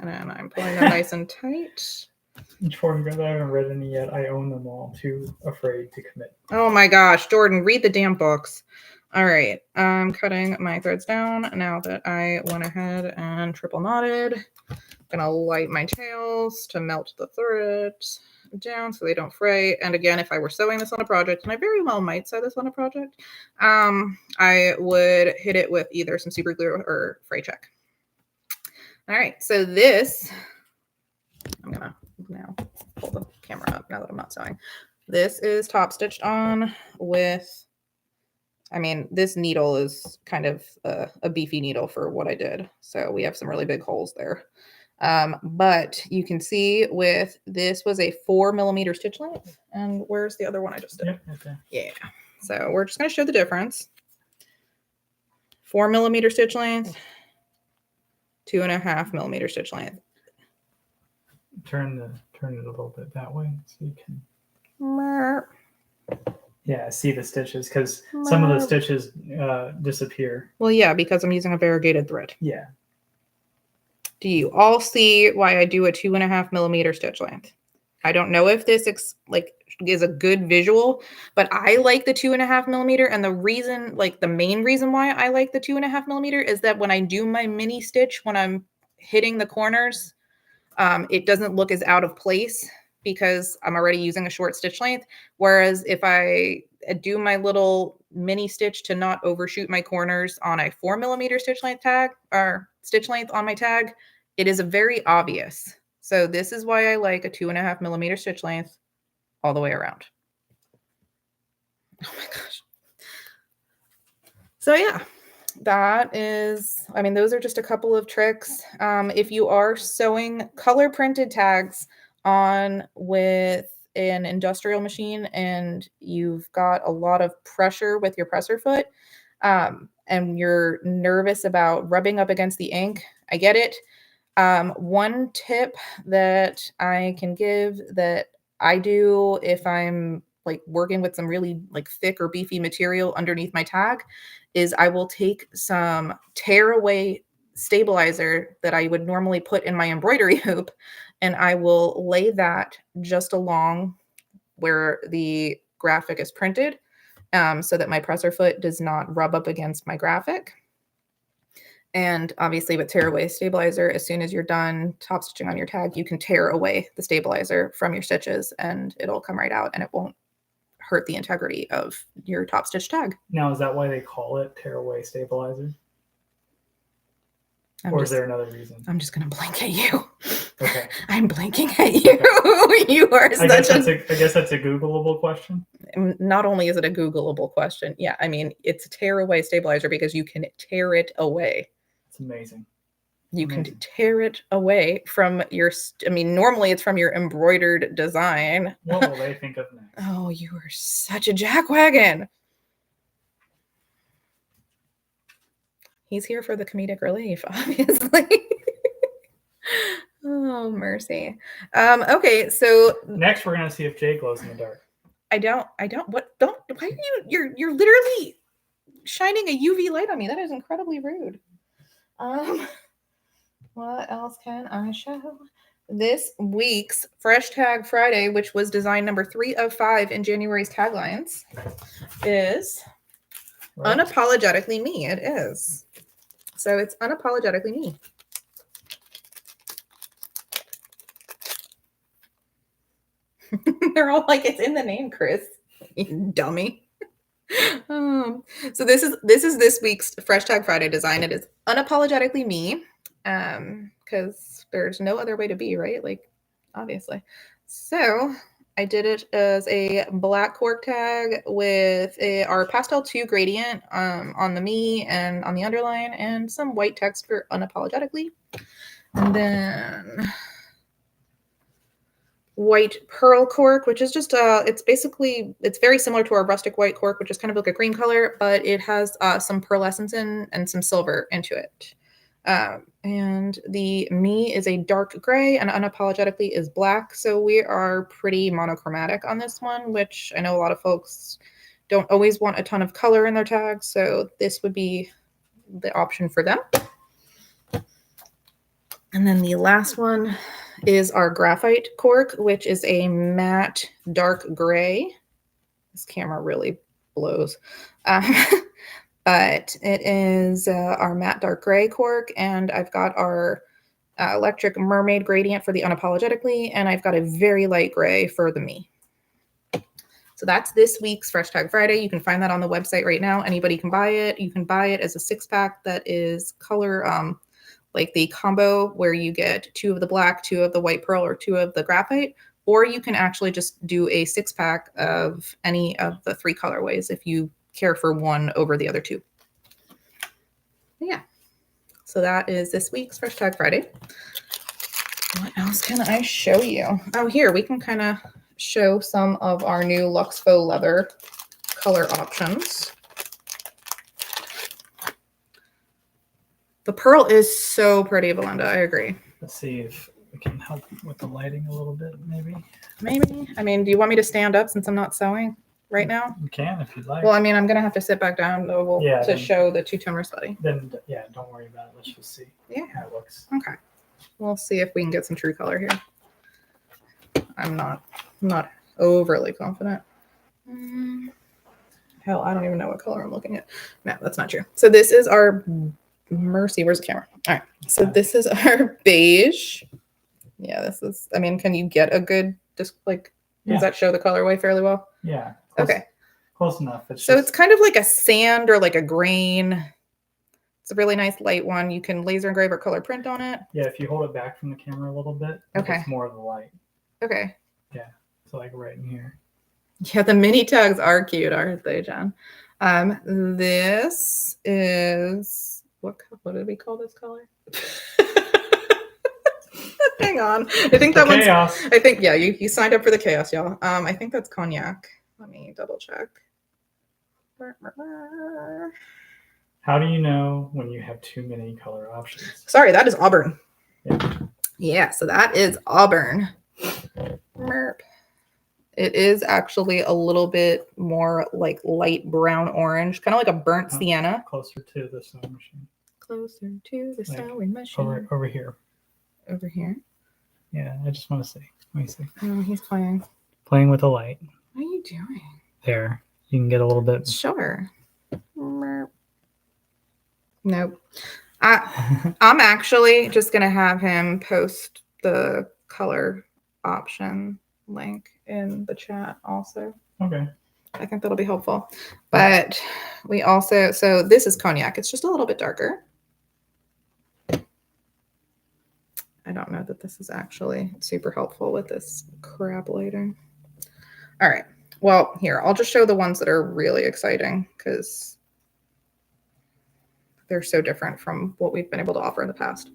And then I'm pulling them nice and tight. Jordan, I haven't read any yet. I own them all. Too afraid to commit. Oh my gosh, Jordan, read the damn books. All right, I'm cutting my threads down now that I went ahead and triple knotted. I'm gonna light my tails to melt the threads down so they don't fray. And again, if I were sewing this on a project, and I very well might sew this on a project, I would hit it with either some super glue or fray check. All right, so this, I'm gonna now pull the camera up now that I'm not sewing. This is top stitched on with, I mean, this needle is kind of a beefy needle for what I did. So we have some really big holes there. But you can see with this was a 4mm stitch length. And where's the other one I just did? Yep, okay. Yeah. So we're just going to show the difference. 4mm stitch length, 2.5mm stitch length. Turn it a little bit that way so you can. Yeah, see the stitches because some of the stitches disappear. Well, yeah, because I'm using a variegated thread. Yeah. Do you all see why I do a 2.5mm stitch length? I don't know if this is a good visual, but I like the 2.5mm, and the reason, the main reason why I like the 2.5mm is that when I do my mini stitch, when I'm hitting the corners, it doesn't look as out of place because I'm already using a short stitch length. Whereas if I do my little mini stitch to not overshoot my corners on a 4mm stitch length tag or stitch length on my tag, it is very obvious. So this is why I like a 2.5mm stitch length all the way around. Oh my gosh. So yeah, that is, I mean, those are just a couple of tricks. If you are sewing color printed tags on with an industrial machine and you've got a lot of pressure with your presser foot, and you're nervous about rubbing up against the ink, I get it. One tip that I can give that I do if I'm working with some really thick or beefy material underneath my tag is I will take some tearaway stabilizer that I would normally put in my embroidery hoop, and I will lay that just along where the graphic is printed, so that my presser foot does not rub up against my graphic. And obviously with tearaway stabilizer, as soon as you're done top stitching on your tag, you can tear away the stabilizer from your stitches and it'll come right out and it won't hurt the integrity of your top stitch tag. Now, is that why they call it tearaway stabilizer? Or is there another reason? I'm just going to blink at you. Okay. I'm blinking at you. You are I guess such that's a Googleable question. Not only is it a Googleable question, yeah, I mean, it's a tear away stabilizer because you can tear it away. It's amazing. You can tear it away from your, I mean, normally it's from your embroidered design. What will they think of next? Oh, you are such a jackwagon. He's here for the comedic relief, obviously. Oh, mercy. Okay, so next we're gonna see if Jay glows in the dark. why are you're literally shining a UV light on me. That is incredibly rude. What else can I show? This week's Fresh Tag Friday, which was design number 3 of 5 in January's taglines, is Unapologetically Me. It is. So it's Unapologetically Me. They're all like, it's in the name, Chris. You dummy. So this is this week's Fresh Tag Friday design. It is Unapologetically Me. Because there's no other way to be, right? Like, obviously. So I did it as a black cork tag with our pastel 2 gradient on the me and on the underline, and some white text for Unapologetically. And then white pearl cork, which is just it's very similar to our rustic white cork, which is kind of like a green color, but it has some pearlescence in and some silver into it. And the me is a dark gray and Unapologetically is black. So we are pretty monochromatic on this one, which I know a lot of folks don't always want a ton of color in their tags. So this would be the option for them. And then the last one is our graphite cork, which is a matte dark gray. This camera really blows. But it is our matte dark gray cork, and I've got our electric mermaid gradient for the Unapologetically, and I've got a very light gray for the me. So that's this week's Fresh Tag Friday. You can find that on the website right now. Anybody can buy it. You can buy it as a 6-pack that is color, like the combo where you get 2 of the black, 2 of the white pearl, or 2 of the graphite, or you can actually just do a 6-pack of any of the 3 colorways if you care for one over the other 2. Yeah. So that is this week's Fresh Tag Friday. What else can I show you? Oh, here, we can kind of show some of our new Luxe Faux Leather color options. The pearl is so pretty, Belinda. I agree. Let's see if we can help with the lighting a little bit, maybe. Maybe. I mean, do you want me to stand up since I'm not sewing right now? You can if you'd like. Well, I mean, I'm going to have to sit back down though to show the two-tone study. Then, yeah, don't worry about it. Let's just see how it looks. Okay. We'll see if we can get some true color here. I'm not overly confident. Hell, I don't even know what color I'm looking at. No, that's not true. So this is our mercy. Where's the camera? All right. So this is our beige. Yeah, this is, I mean, can you get a good, just like, does that show the colorway fairly well? Yeah. Okay. Close enough. It's kind of like a sand or like a grain. It's a really nice light one. You can laser engrave or color print on it. Yeah, if you hold it back from the camera a little bit, it's more of the light. Okay. Yeah. So like right in here. Yeah, the mini tags are cute, aren't they, John? This is what did we call this color? Hang on. I think that one's chaos. I think you signed up for the chaos, y'all. I think that's cognac. Let me double check. How do you know when you have too many color options? Sorry, that is auburn. Yeah, so that is auburn. Merp. It is actually a little bit more like light brown orange, kind of like a burnt sienna. Closer to the sewing machine. Closer to the sewing machine. Over here. Over here? Yeah, I just want to see. Let me see. Oh, he's playing. Playing with the light. What are you doing? There. You can get a little bit. Sure. Nope. I'm actually just going to have him post the color option link in the chat also. Okay. I think that'll be helpful. But we also, so this is cognac. It's just a little bit darker. I don't know that this is actually super helpful with this crap lighting. All right. Well, here, I'll just show the ones that are really exciting because they're so different from what we've been able to offer in the past.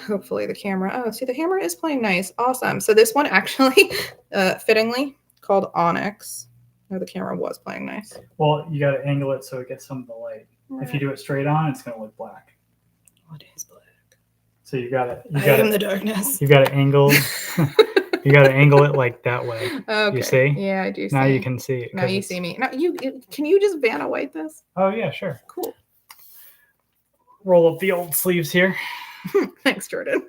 Hopefully the camera. Oh, see, the camera is playing nice. Awesome. So this one actually, fittingly called Onyx. Oh, the camera was playing nice. Well, you got to angle it so it gets some of the light. Right. If you do it straight on, it's going to look black. What is black? So you got it. I am the darkness. You got to angle. You got to angle it like that way. Okay. You see? Yeah, I do see. Now you can see it. Now you see me. Now can you just Vanna White this? Oh yeah, sure. Cool. Roll up the old sleeves here. Thanks, Jordan.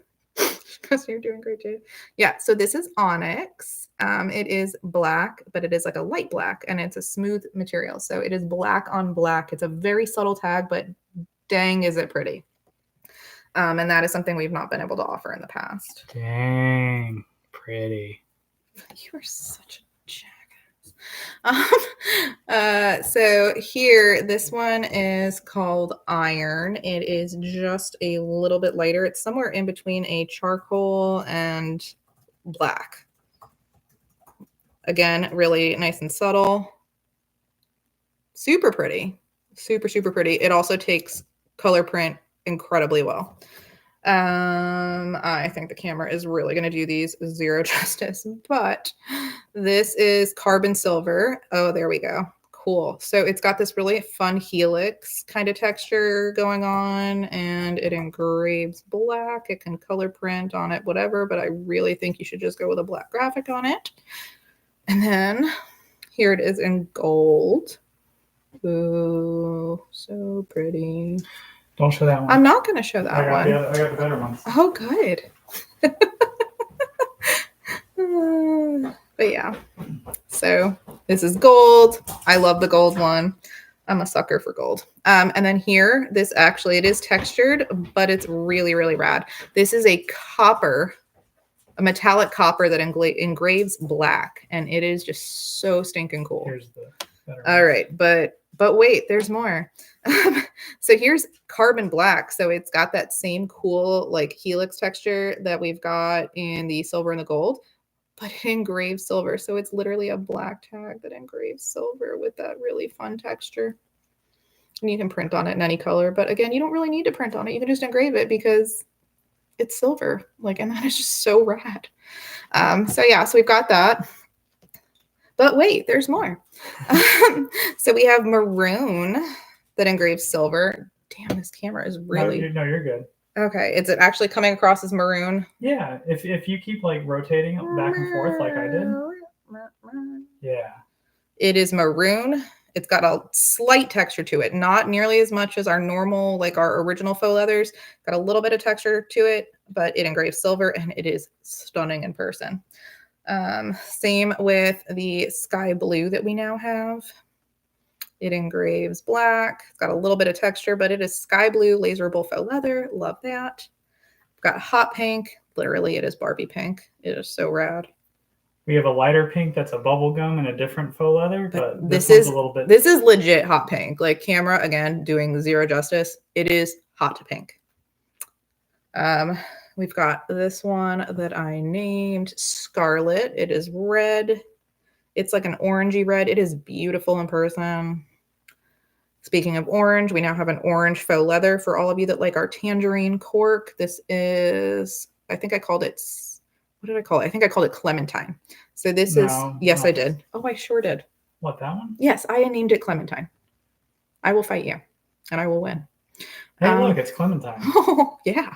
You're doing great, Jade. Yeah, so this is Onyx. It is black, but it is like a light black, and it's a smooth material. So it is black on black. It's a very subtle tag, but dang, is it pretty. And that is something we've not been able to offer in the past. Dang, pretty. You are such a jackass. So here, this one is called Iron. It is just a little bit lighter. It's somewhere in between a charcoal and black. Again, really nice and subtle. Super pretty. Super, super pretty. It also takes color print incredibly well. I think the camera is really going to do these zero justice, but this is carbon silver. Oh, there we go. Cool. So it's got this really fun helix kind of texture going on, and it engraves black. It can color print on it, whatever, but I really think you should just go with a black graphic on it. And then here it is in gold. Ooh, so pretty. Don't show that one. I'm not going to show that one. I got the better ones. Oh, good. But yeah, so this is gold. I love the gold one. I'm a sucker for gold. And then here, this actually, it is textured, but it's really, really rad. This is a copper, a metallic copper that engraves black, and it is just so stinking cool. Here's the better All right, but wait, there's more. So here's carbon black. So it's got that same cool like helix texture that we've got in the silver and the gold, but it engraves silver. So it's literally a black tag that engraves silver with that really fun texture. And you can print on it in any color, but again, you don't really need to print on it. You can just engrave it because it's silver. Like, and that is just so rad. So yeah, so we've got that. But wait, there's more. So we have maroon that engraves silver. Damn, this camera is really... No, you're good. Okay, is it actually coming across as maroon? Yeah, if you keep like rotating it back and forth like I did. Yeah. It is maroon. It's got a slight texture to it, not nearly as much as our normal, like our original faux leathers. Got a little bit of texture to it, but it engraves silver, and it is stunning in person. Same with the sky blue that we now have. It engraves black. It's got a little bit of texture, but it is sky blue laserable faux leather. Love that. We've got hot pink. Literally, it is Barbie pink. It is so rad. We have a lighter pink that's a bubble gum and a different faux leather, but this is a little bit. This is legit hot pink. Like camera again doing zero justice. It is hot to pink. We've got this one that I named Scarlet. It is red. It's like an orangey red. It is beautiful in person. Speaking of orange, we now have an orange faux leather for all of you that like our tangerine cork. This is, I think I called it, what did I call it? I think I called it Clementine. So this is, yes, I did. Oh, I sure did. What, that one? Yes, I named it Clementine. I will fight you and I will win. Hey, look, it's Clementine. Oh, yeah.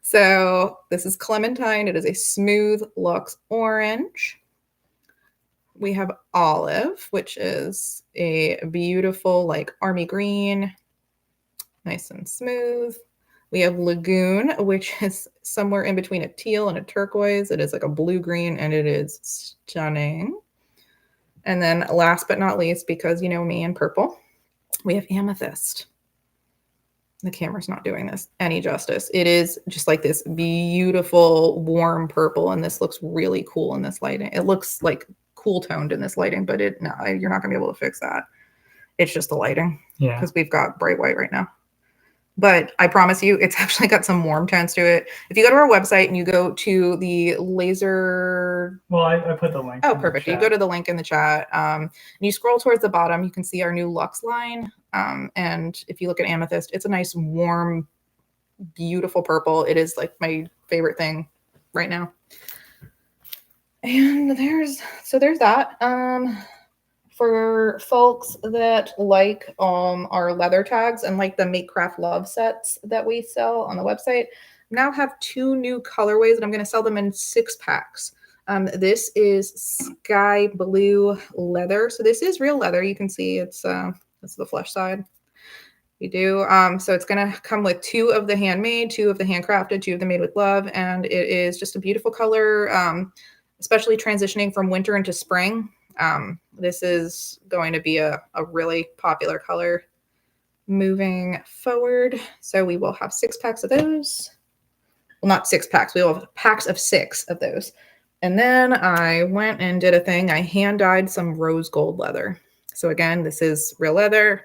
So this is Clementine. It is a smooth luxe orange. We have Olive, which is a beautiful like army green, nice and smooth. We have Lagoon, which is somewhere in between a teal and a turquoise. It is like a blue-green, and it is stunning. And then last but not least, because you know me and purple, we have Amethyst. The camera's not doing this any justice. It is just like this beautiful warm purple, and this looks really cool in this lighting. It looks like cool toned in this lighting, but no, you're not gonna be able to fix that. It's just the lighting. Yeah. Because we've got bright white right now. but I promise you, it's actually got some warm tones to it. If you go to our website and you go to the laser. Well, I put the link. Oh, perfect. You go to the link in the chat and you scroll towards the bottom, you can see our new Luxe line. And if you look at Amethyst, it's a nice, warm, beautiful purple. It is like my favorite thing right now. And there's that. For folks that like our leather tags and like the Make Craft Love sets that we sell on the website, now have 2 new colorways, and I'm going to sell them in 6-packs. This is sky blue leather. So this is real leather. You can see it's the flesh side. We do. So it's going to come with 2 of the handmade, 2 of the handcrafted, 2 of the made with love, and it is just a beautiful color, especially transitioning from winter into spring. This is going to be a really popular color moving forward. So we will have 6-packs of those. Well, not 6-packs. We will have packs of 6 of those. And then I went and did a thing. I hand dyed some rose gold leather. So again, this is real leather.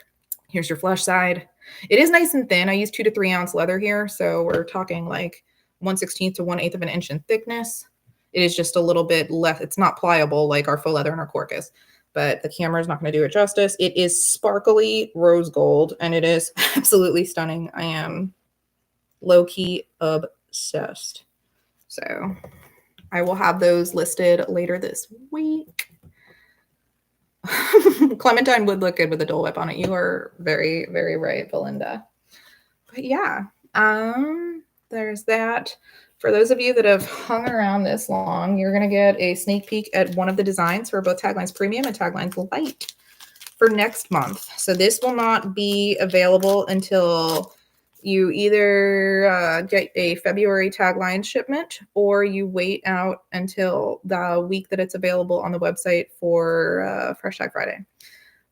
Here's your flesh side. It is nice and thin. I use 2 to 3 ounce leather here. So we're talking like 1/16 to 1/8 of an inch in thickness. It is just a little bit less. It's not pliable like our faux leather and our cork is, but the camera is not going to do it justice. It is sparkly rose gold, and it is absolutely stunning. I am low-key obsessed. So I will have those listed later this week. Clementine would look good with a Dole Whip on it. You are very, very right, Belinda. But yeah, there's that. For those of you that have hung around this long, you're going to get a sneak peek at one of the designs for both Taglines Premium and Taglines Lite for next month. So this will not be available until you either get a February Tagline shipment or you wait out until the week that it's available on the website for Fresh Tag Friday.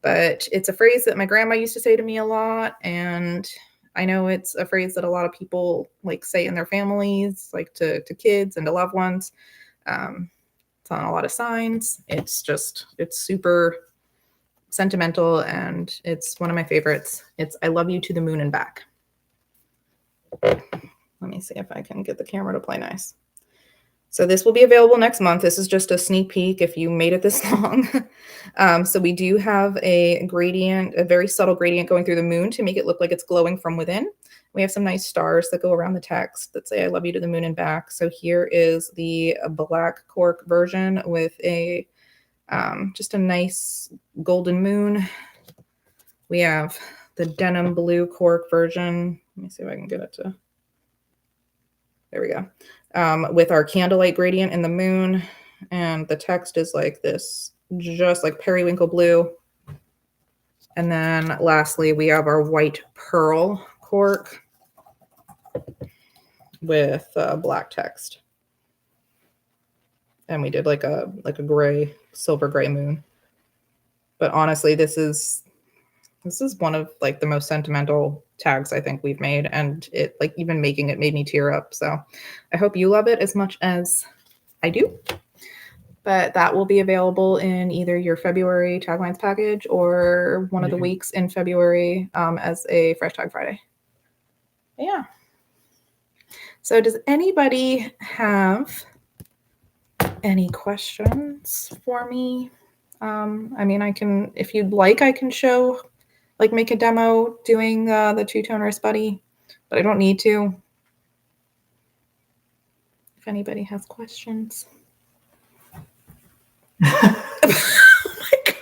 But it's a phrase that my grandma used to say to me a lot, and I know it's a phrase that a lot of people like say in their families, like to kids and to loved ones. It's on a lot of signs. It's super sentimental, and it's one of my favorites. It's I love you to the moon and back. Let me see if I can get the camera to play nice. So this will be available next month. This is just a sneak peek if you made it this long. So we do have a gradient, a very subtle gradient going through the moon to make it look like it's glowing from within. We have some nice stars that go around the text that say, I love you to the moon and back. So here is the black cork version with a just a nice golden moon. We have the denim blue cork version. Let me see if I can get it to, there we go. With our candlelight gradient in the moon, and the text is like this, just like periwinkle blue. And then lastly, we have our white pearl cork with black text. And we did like a gray, silver gray moon. But honestly, this is one of like the most sentimental tags I think we've made, and it like even making it made me tear up. So I hope you love it as much as I do. But that will be available in either your February Taglines package or one of the weeks in February as a Fresh Tag Friday. Yeah. So does anybody have any questions for me? I mean, I can, if you'd like, I can show, like make a demo doing the two-tone wrist buddy, but I don't need to. If anybody has questions. Oh my God.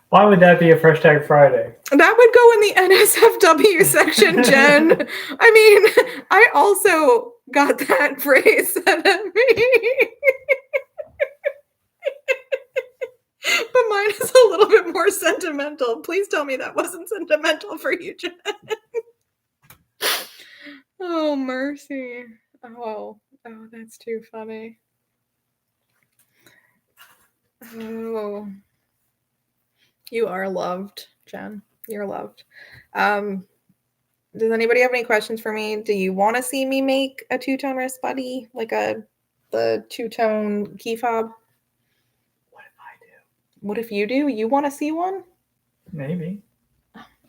Why would that be a Fresh Tag Friday? That would go in the NSFW section, Jen. I mean, I also got that phrase said at me. But mine is a little bit more sentimental. Please tell me that wasn't sentimental for you, Jen. Oh, mercy. Oh, that's too funny. Oh. You are loved, Jen. You're loved. Does anybody have any questions for me? Do you want to see me make a two-tone wrist buddy, like the two-tone key fob? What if you do? You want to see one? Maybe.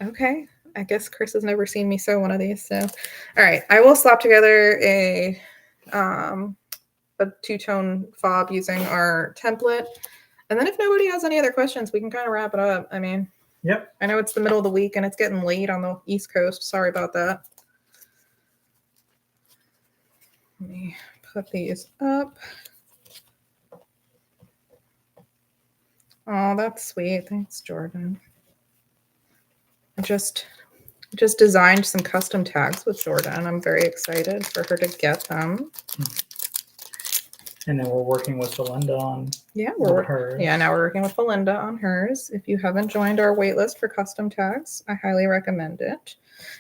Okay. I guess Chris has never seen me sew one of these. So, all right. I will slap together a two-tone fob using our template. And then if nobody has any other questions, we can kind of wrap it up. I mean, yep. I know it's the middle of the week and it's getting late on the East Coast. Sorry about that. Let me put these up. Oh, that's sweet. Thanks, Jordan. I just designed some custom tags with Jordan. I'm very excited for her to get them. And then we're working with Belinda on hers. Yeah, now we're working with Belinda on hers. If you haven't joined our waitlist for custom tags, I highly recommend it.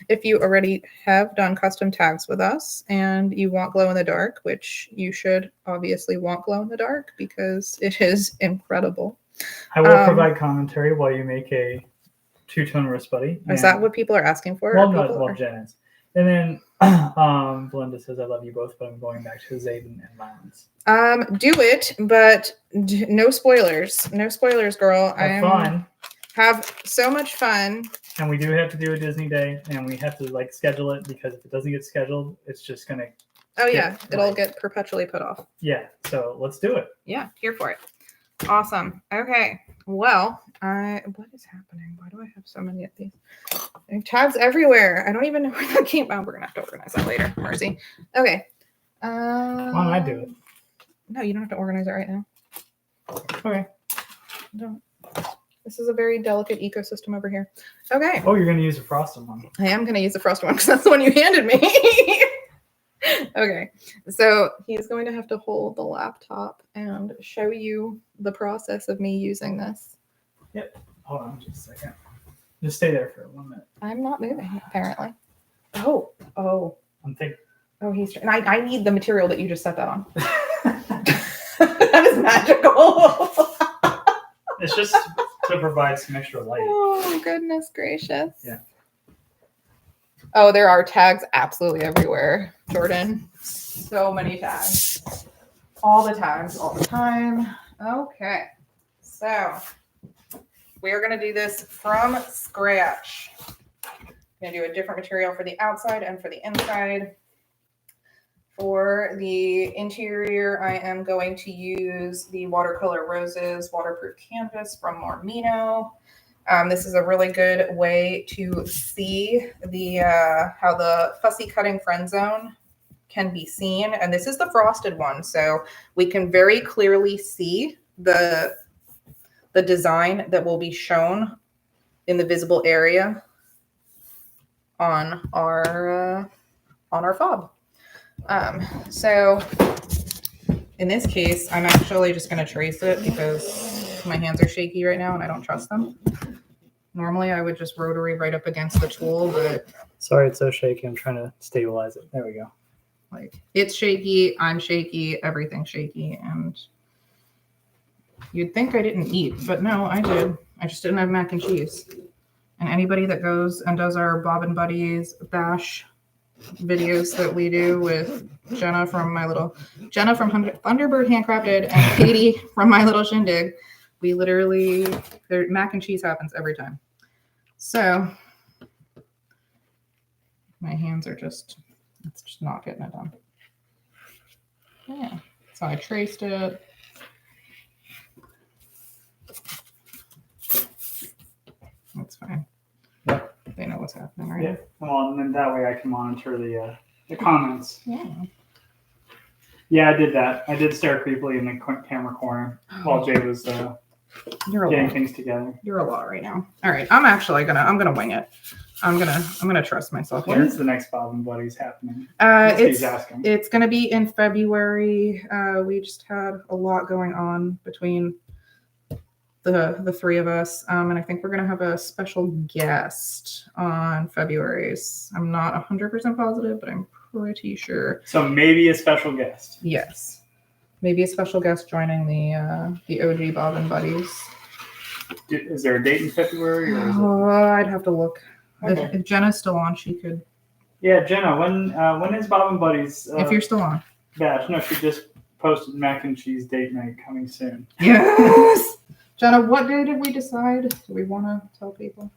If you already have done custom tags with us and you want glow in the dark, which you should obviously want glow in the dark because it is incredible. I will provide commentary while you make a two-tone wrist buddy. Is that what people are asking for? Well, Jen is. And then Belinda says, I love you both, but I'm going back to Zayden and Violence. Do it, but no spoilers. No spoilers, girl. Have so much fun. And we do have to do a Disney day, and we have to schedule it because if it doesn't get scheduled, it's just gonna. It'll get perpetually put off. Yeah, so let's do it. Yeah, here for it. Awesome. Okay. Well, what is happening? Why do I have so many of these? There are tabs everywhere. I don't even know where that came from. We're gonna have to organize that later. Mercy. Okay. Why don't I do it? No, you don't have to organize it right now. Okay. Don't. This is a very delicate ecosystem over here. Okay. Oh, you're gonna use a frosted one. I am gonna use the frosted one because that's the one you handed me. Okay, so he's going to have to hold the laptop and show you the process of me using this. Yep. Hold on just a second. Just stay there for 1 minute. I'm not moving, apparently. Oh. I'm thinking. Oh, and I need the material that you just set that on. That is magical. It's just to provide some extra light. Oh, goodness gracious. Yeah. Oh, there are tags absolutely everywhere, Jordan. So many tags. All the tags, all the time. Okay. So we are going to do this from scratch. I'm going to do a different material for the outside and for the inside. For the interior, I am going to use the Watercolor Roses waterproof canvas from Mormino. This is a really good way to see the how the fussy cutting friend zone can be seen. And this is the frosted one, so we can very clearly see the design that will be shown in the visible area on our fob. So in this case, I'm actually just going to trace it because my hands are shaky right now and I don't trust them. Normally I would just rotary right up against the tool, but sorry, it's so shaky. I'm trying to stabilize it. There we go. It's shaky, I'm shaky, everything's shaky, and you'd think I didn't eat, but no, I did. I just didn't have mac and cheese. And anybody that goes and does our Bob and Buddies bash videos that we do with Jenna from Thunderbird Handcrafted and Katie from My Little Shindig, we literally, mac and cheese happens every time. So my hands are it's just not getting it done. Yeah, so I traced it. That's fine. Yep. They know what's happening, right? Yeah. Well, and then that way I can monitor the comments. Yeah. Yeah, I did that. I did stare creepily in the camera corner while Jay was getting things together. You're a lot right now. All right, I'm gonna wing it. I'm gonna trust myself here. When is the next Bob and Buddies happening? It's gonna be in February. We just had a lot going on between the three of us, and I think we're gonna have a special guest on February's. I'm not 100% positive, but I'm pretty sure. So maybe a special guest. Yes, maybe a special guest joining the OG Bob and Buddies. Is there a date in February? Or I'd have to look. Okay. If Jenna's still on, she could. Yeah, Jenna. When is Bob and Buddies? If you're still on. Bash. No, she just posted mac and cheese date night coming soon. Yes. Jenna, what day did we decide? Do we want to tell people?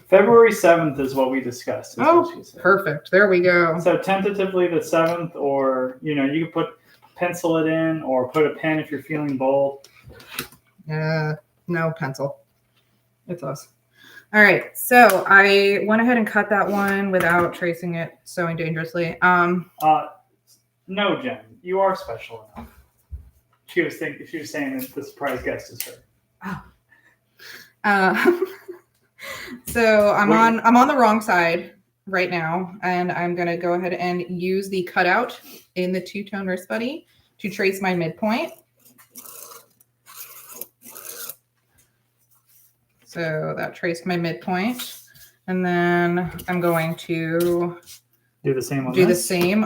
February 7th is what we discussed. Is Oh, what she said. perfect. There we go. So tentatively the 7th, or you can put pencil it in, or put a pen if you're feeling bold. No pencil. It's us. All right. So I went ahead and cut that one without tracing it sewing dangerously. No, Jen, you are special enough. She was saying that the surprise guest is her. Oh. So I'm on the wrong side right now, and I'm gonna go ahead and use the cutout in the two-tone wrist buddy to trace my midpoint. So that traced my midpoint, and then I'm going to do the same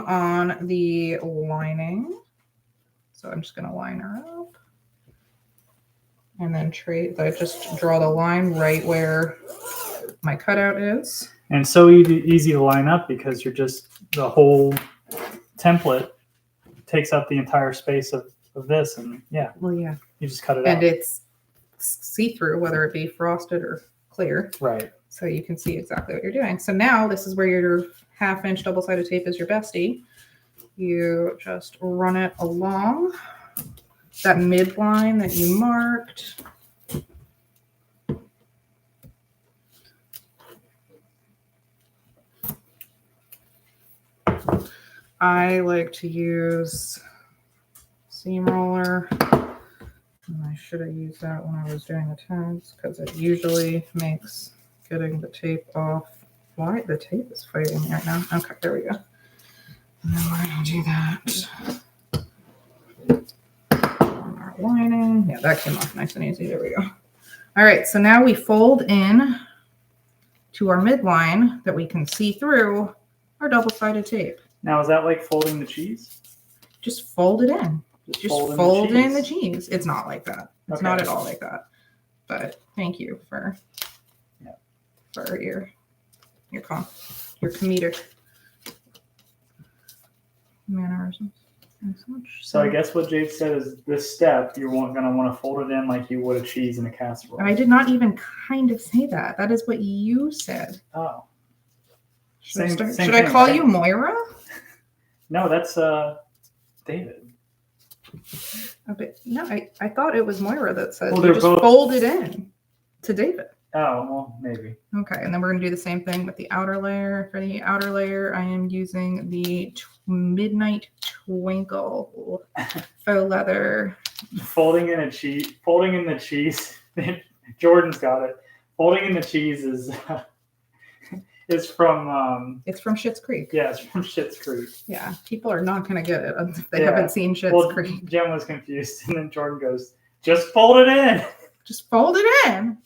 on the lining. So I'm just gonna line her up, and then I just draw the line right where my cutout is. And so easy to line up because you're just the whole template takes up the entire space of this, and yeah, you just cut it out. And it's see-through, whether it be frosted or clear. Right. So you can see exactly what you're doing. So now this is where your 1/2-inch double-sided tape is your bestie. You just run it along that midline that you marked. I like to use seam roller. And I should have used that when I was doing the tags because it usually makes getting the tape off. Why? The tape is fighting right now. Okay, there we go. And then we're going to do that on our lining. Yeah, that came off nice and easy. There we go. All right, so now we fold in to our midline that we can see through our double-sided tape. Now, is that like folding the cheese? Just fold it in. Just fold in the cheese. It's not like that. It's not at all like that. But thank you for your comedic mannerisms and such. So I guess what Jade said is this step you're going to want to fold it in like you would a cheese in a casserole. I did not even kind of say that. That is what you said. Oh. Should I call you Moira? No, that's David. No, I thought it was Moira that said you just fold it in to David. Oh, well, maybe. Okay, and then we're going to do the same thing with the outer layer. For the outer layer, I am using the Midnight Twinkle faux leather. Folding in the cheese. Jordan's got it. Folding in the cheese is from it's from Schitt's Creek. Yeah, it's from Schitt's Creek. Yeah, people are not going to get it if they haven't seen Schitt's Creek. Jen was confused, and then Jordan goes, "Just fold it in." Just fold it in.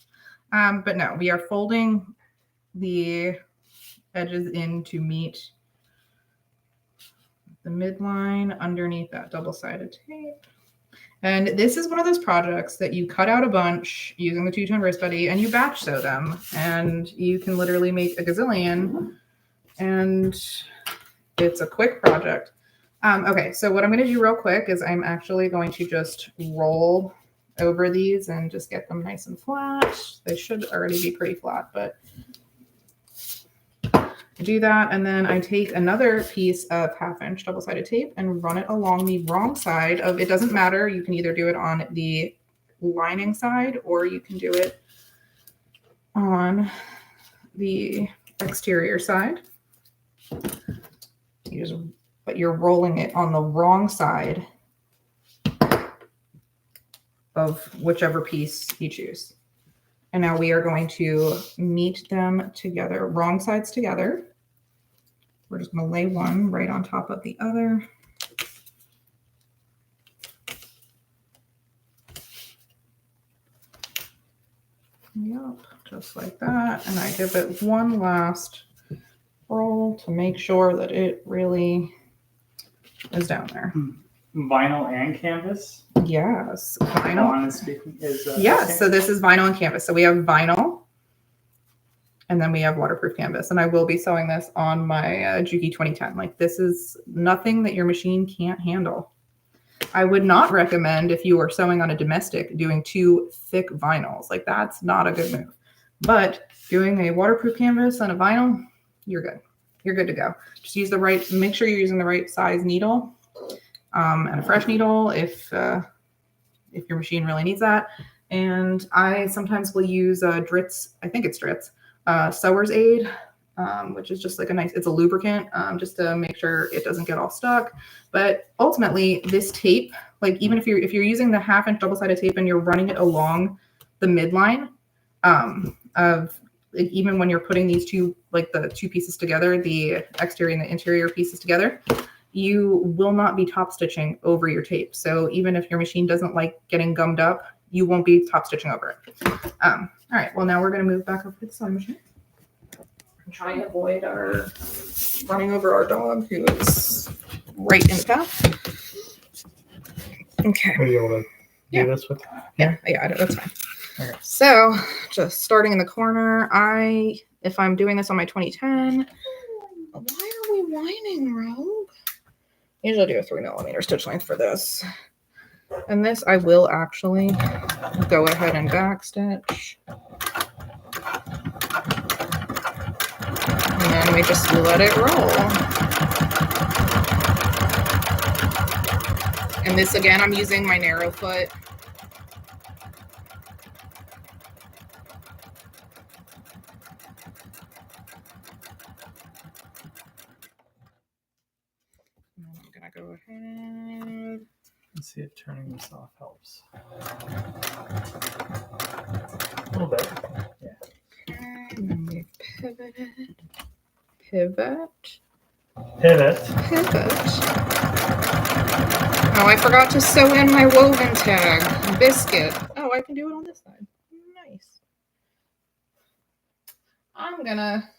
But no, we are folding the edges in to meet the midline underneath that double-sided tape. And this is one of those projects that you cut out a bunch using the two-tone wrist buddy and you batch sew them. And you can literally make a gazillion. And it's a quick project. Okay, so what I'm going to do real quick is I'm actually going to just roll over these and just get them nice and flat. They should already be pretty flat, but I do that. And then I take another piece of 1/2-inch double-sided tape and run it along the wrong side of, it doesn't matter. You can either do it on the lining side or you can do it on the exterior side. But you're rolling it on the wrong side of whichever piece you choose. And now we are going to meet them together, wrong sides together. We're just going to lay one right on top of the other. Yep, just like that. And I give it one last roll to make sure that it really is down there. Vinyl and canvas? Yes, vinyl. Yes, so this is vinyl and canvas. So we have vinyl, and then we have waterproof canvas. And I will be sewing this on my Juki 2010. Like, this is nothing that your machine can't handle. I would not recommend, if you are sewing on a domestic, doing too thick vinyls. Like, that's not a good move. But doing a waterproof canvas on a vinyl, you're good. You're good to go. Just use the right, make sure you're using the right size needle, and a fresh needle if your machine really needs that. And I sometimes will use Dritz, I think it's Dritz, Sewer's Aid, which is just like it's a lubricant, just to make sure it doesn't get all stuck. But ultimately, this tape, like even if you're using the 1/2-inch double-sided tape and you're running it along the midline, of like, even when you're putting these two, like the two pieces together, the exterior and the interior pieces together, you will not be top stitching over your tape. So even if your machine doesn't like getting gummed up, you won't be top stitching over it. All right, well, now we're going to move back over to the sewing machine. I'm trying to avoid our running over our dog, who is right in the path. Okay. Are you able to do this with? Yeah, that's fine. Okay. So just starting in the corner, if I'm doing this on my 2010, why are we whining, Rogue? Usually do a 3mm stitch length for this. And this I will actually go ahead and backstitch. And then we just let it roll. And this, again, I'm using my narrow foot. I'm gonna go ahead. Let's see if turning this off helps. A little bit. Yeah. Okay, and then we pivot. Oh, I forgot to sew in my woven tag. Biscuit. Oh, I can do it on this side. Nice. I'm gonna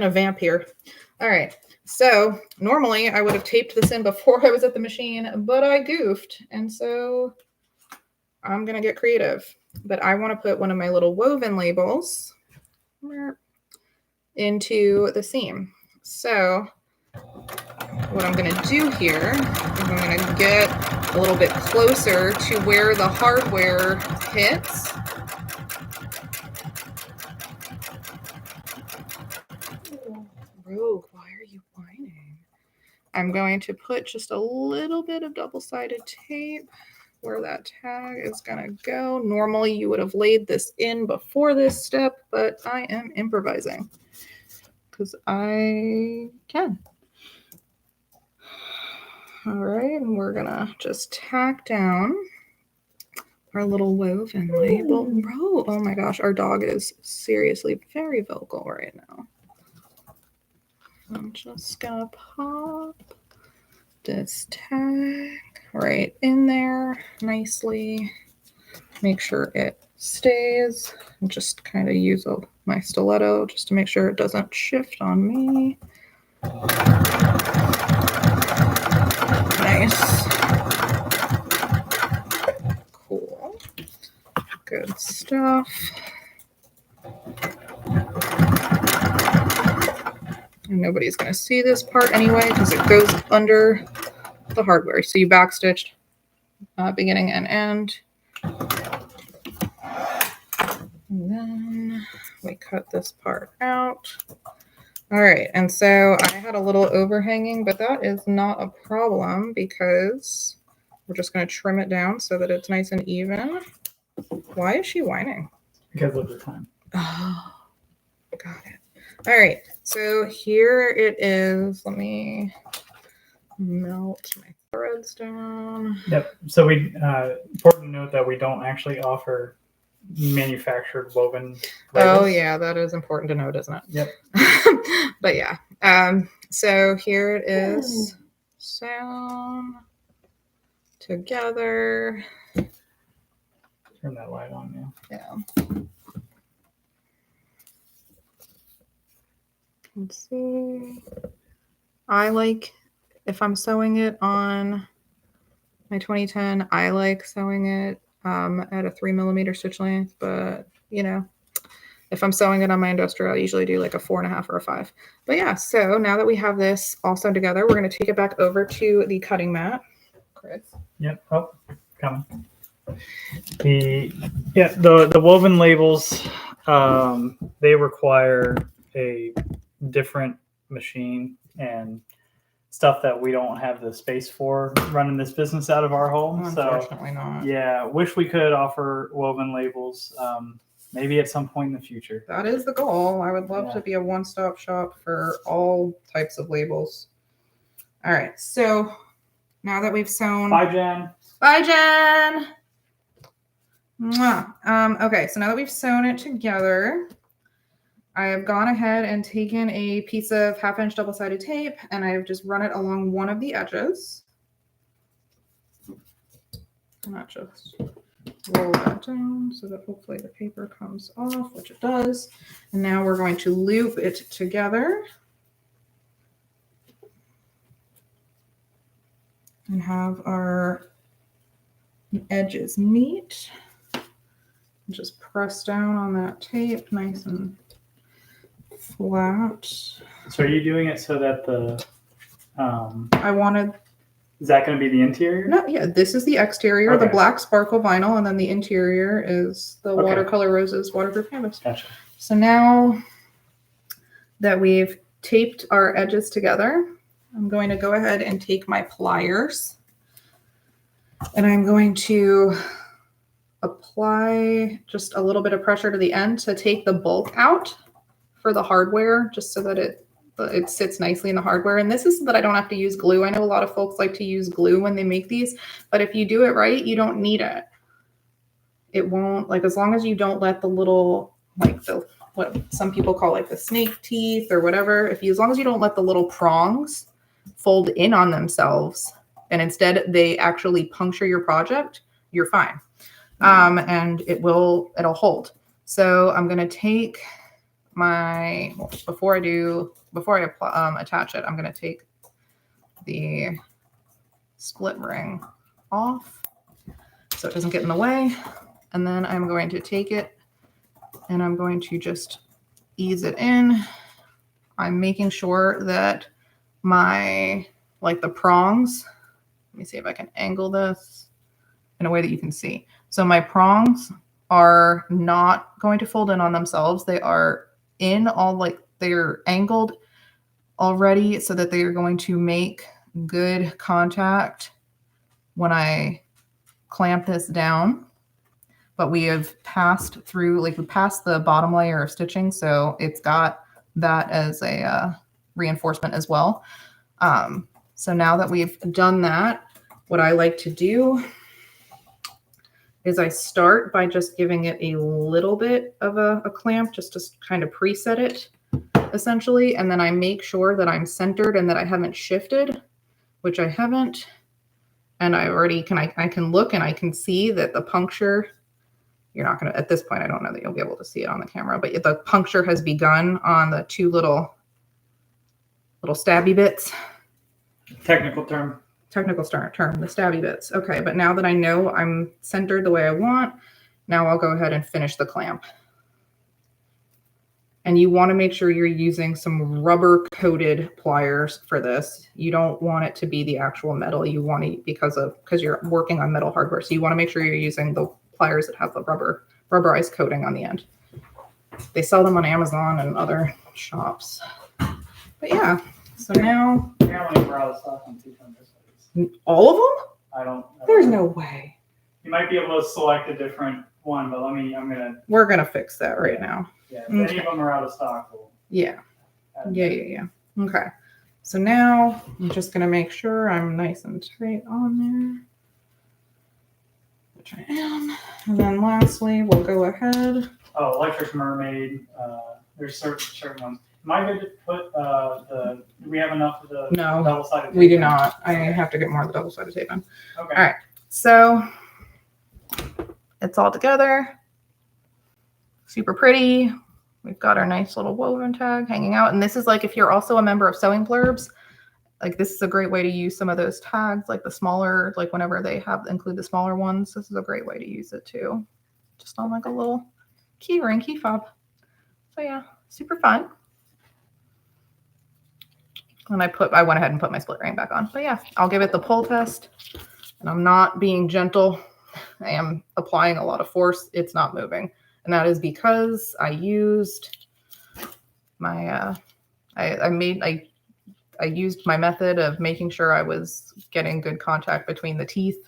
vamp here. All right. So normally I would have taped this in before I was at the machine, but I goofed. And so I'm going to get creative. But I want to put one of my little woven labels into the seam. So what I'm going to do here is I'm going to get a little bit closer to where the hardware hits. Rogue, why are you whining? I'm going to put just a little bit of double-sided tape where that tag is going to go. Normally you would have laid this in before this step, but I am improvising because I can. All right, and we're going to just tack down our little woven label. Oh my gosh, our dog is seriously very vocal right now. I'm just gonna pop this tag right in there nicely. Make sure it stays. And just kind of use my stiletto just to make sure it doesn't shift on me. Nice. Cool. Good stuff. And nobody's going to see this part anyway because it goes under the hardware. So you backstitched beginning and end. And then we cut this part out. All right. And so I had a little overhanging, but that is not a problem because we're just going to trim it down so that it's nice and even. Why is she whining? Because of the time. Oh, got it. All right. So here it is. Let me melt my threads down. Yep. So important to note that we don't actually offer manufactured woven labels. Oh yeah, that is important to note, isn't it? Yep. But yeah. So here it is, sewn together. Turn that light on now. Yeah. Let's see. I like, if I'm sewing it on my 2010, I like sewing it at a 3mm stitch length, but you know, If I'm sewing it on my industrial, I usually do like a 4.5 or a 5. But yeah, so now that we have this all sewn together, we're going to take it back over to the cutting mat. Chris. Yep. Oh, coming. The woven labels, they require a different machine and stuff that we don't have the space for running this business out of our home. Unfortunately not. Yeah, wish we could offer woven labels. Maybe at some point in the future. That is the goal. I would love to be a one-stop shop for all types of labels. All right, so now that we've sewn. Bye, Jen. Bye, Jen. Mwah. Okay, so now that we've sewn it together, I have gone ahead and taken a piece of 1/2-inch double-sided tape and I have just run it along one of the edges. Not just roll that down so that hopefully the paper comes off, which it does. And now we're going to loop it together and have our edges meet. Just press down on that tape nice and flat. So are you doing it so that the I wanted. Is that going to be the interior? No, yeah, this is the exterior, Okay. the black sparkle vinyl, and then the interior is the Watercolor Roses waterproof canvas. Gotcha. So now that we've taped our edges together, I'm going to go ahead and take my pliers and I'm going to apply just a little bit of pressure to the end to take the bulk out for the hardware, just so that it sits nicely in the hardware. And this is so that I don't have to use glue. I know a lot of folks like to use glue when they make these, but if you do it right, you don't need it. It won't, like, as long as you don't let the little, like the, what some people call like the snake teeth or whatever, as long as you don't let the little prongs fold in on themselves and instead they actually puncture your project, you're fine. And it'll hold. So I'm going to take before I attach it, I'm going to take the split ring off so it doesn't get in the way. And then I'm going to take it and I'm going to just ease it in. I'm making sure that the prongs, let me see if I can angle this in a way that you can see. So my prongs are not going to fold in on themselves. They are they're angled already so that they are going to make good contact when I clamp this down. But we have passed through, we passed the bottom layer of stitching, so it's got that as a reinforcement as well. So now that we've done that, what I like to do is I start by just giving it a little bit of a clamp just to kind of preset it, essentially. And then I make sure that I'm centered and that I haven't shifted, which I haven't. And I can look and I can see that the puncture, you're not going to, at this point, I don't know that you'll be able to see it on the camera, but the puncture has begun on the two little stabby bits. Technical term, the stabby bits. Okay, but now that I know I'm centered the way I want, now I'll go ahead and finish the clamp. And you want to make sure you're using some rubber coated pliers for this. You don't want it to be the actual metal. You want to, because you're working on metal hardware. So you want to make sure you're using the pliers that have the rubberized coating on the end. They sell them on Amazon and other shops. But yeah, so now. Apparently we're out of stock on 200. All of them? I don't. There's no way. You might be able to select a different one, but we're gonna fix that right now. Yeah, if any of them are out of stock. Yeah. Okay. So now I'm just gonna make sure I'm nice and tight on there, which I am. And then lastly, we'll go ahead. Oh, Electric Mermaid. There's certain ones. Am I good to put do we have enough of the double-sided tape? We do not. I have to get more of the double-sided tape in. Okay. All right. So it's all together. Super pretty. We've got our nice little woven tag hanging out. And this is if you're also a member of Sewing Blurbs, this is a great way to use some of those tags, the smaller, whenever they include the smaller ones. This is a great way to use it too. Just on a little key ring, key fob. So yeah, super fun. And I went ahead and put my split ring back on. But yeah, I'll give it the pull test. And I'm not being gentle. I am applying a lot of force. It's not moving. And that is because I used my I used my method of making sure I was getting good contact between the teeth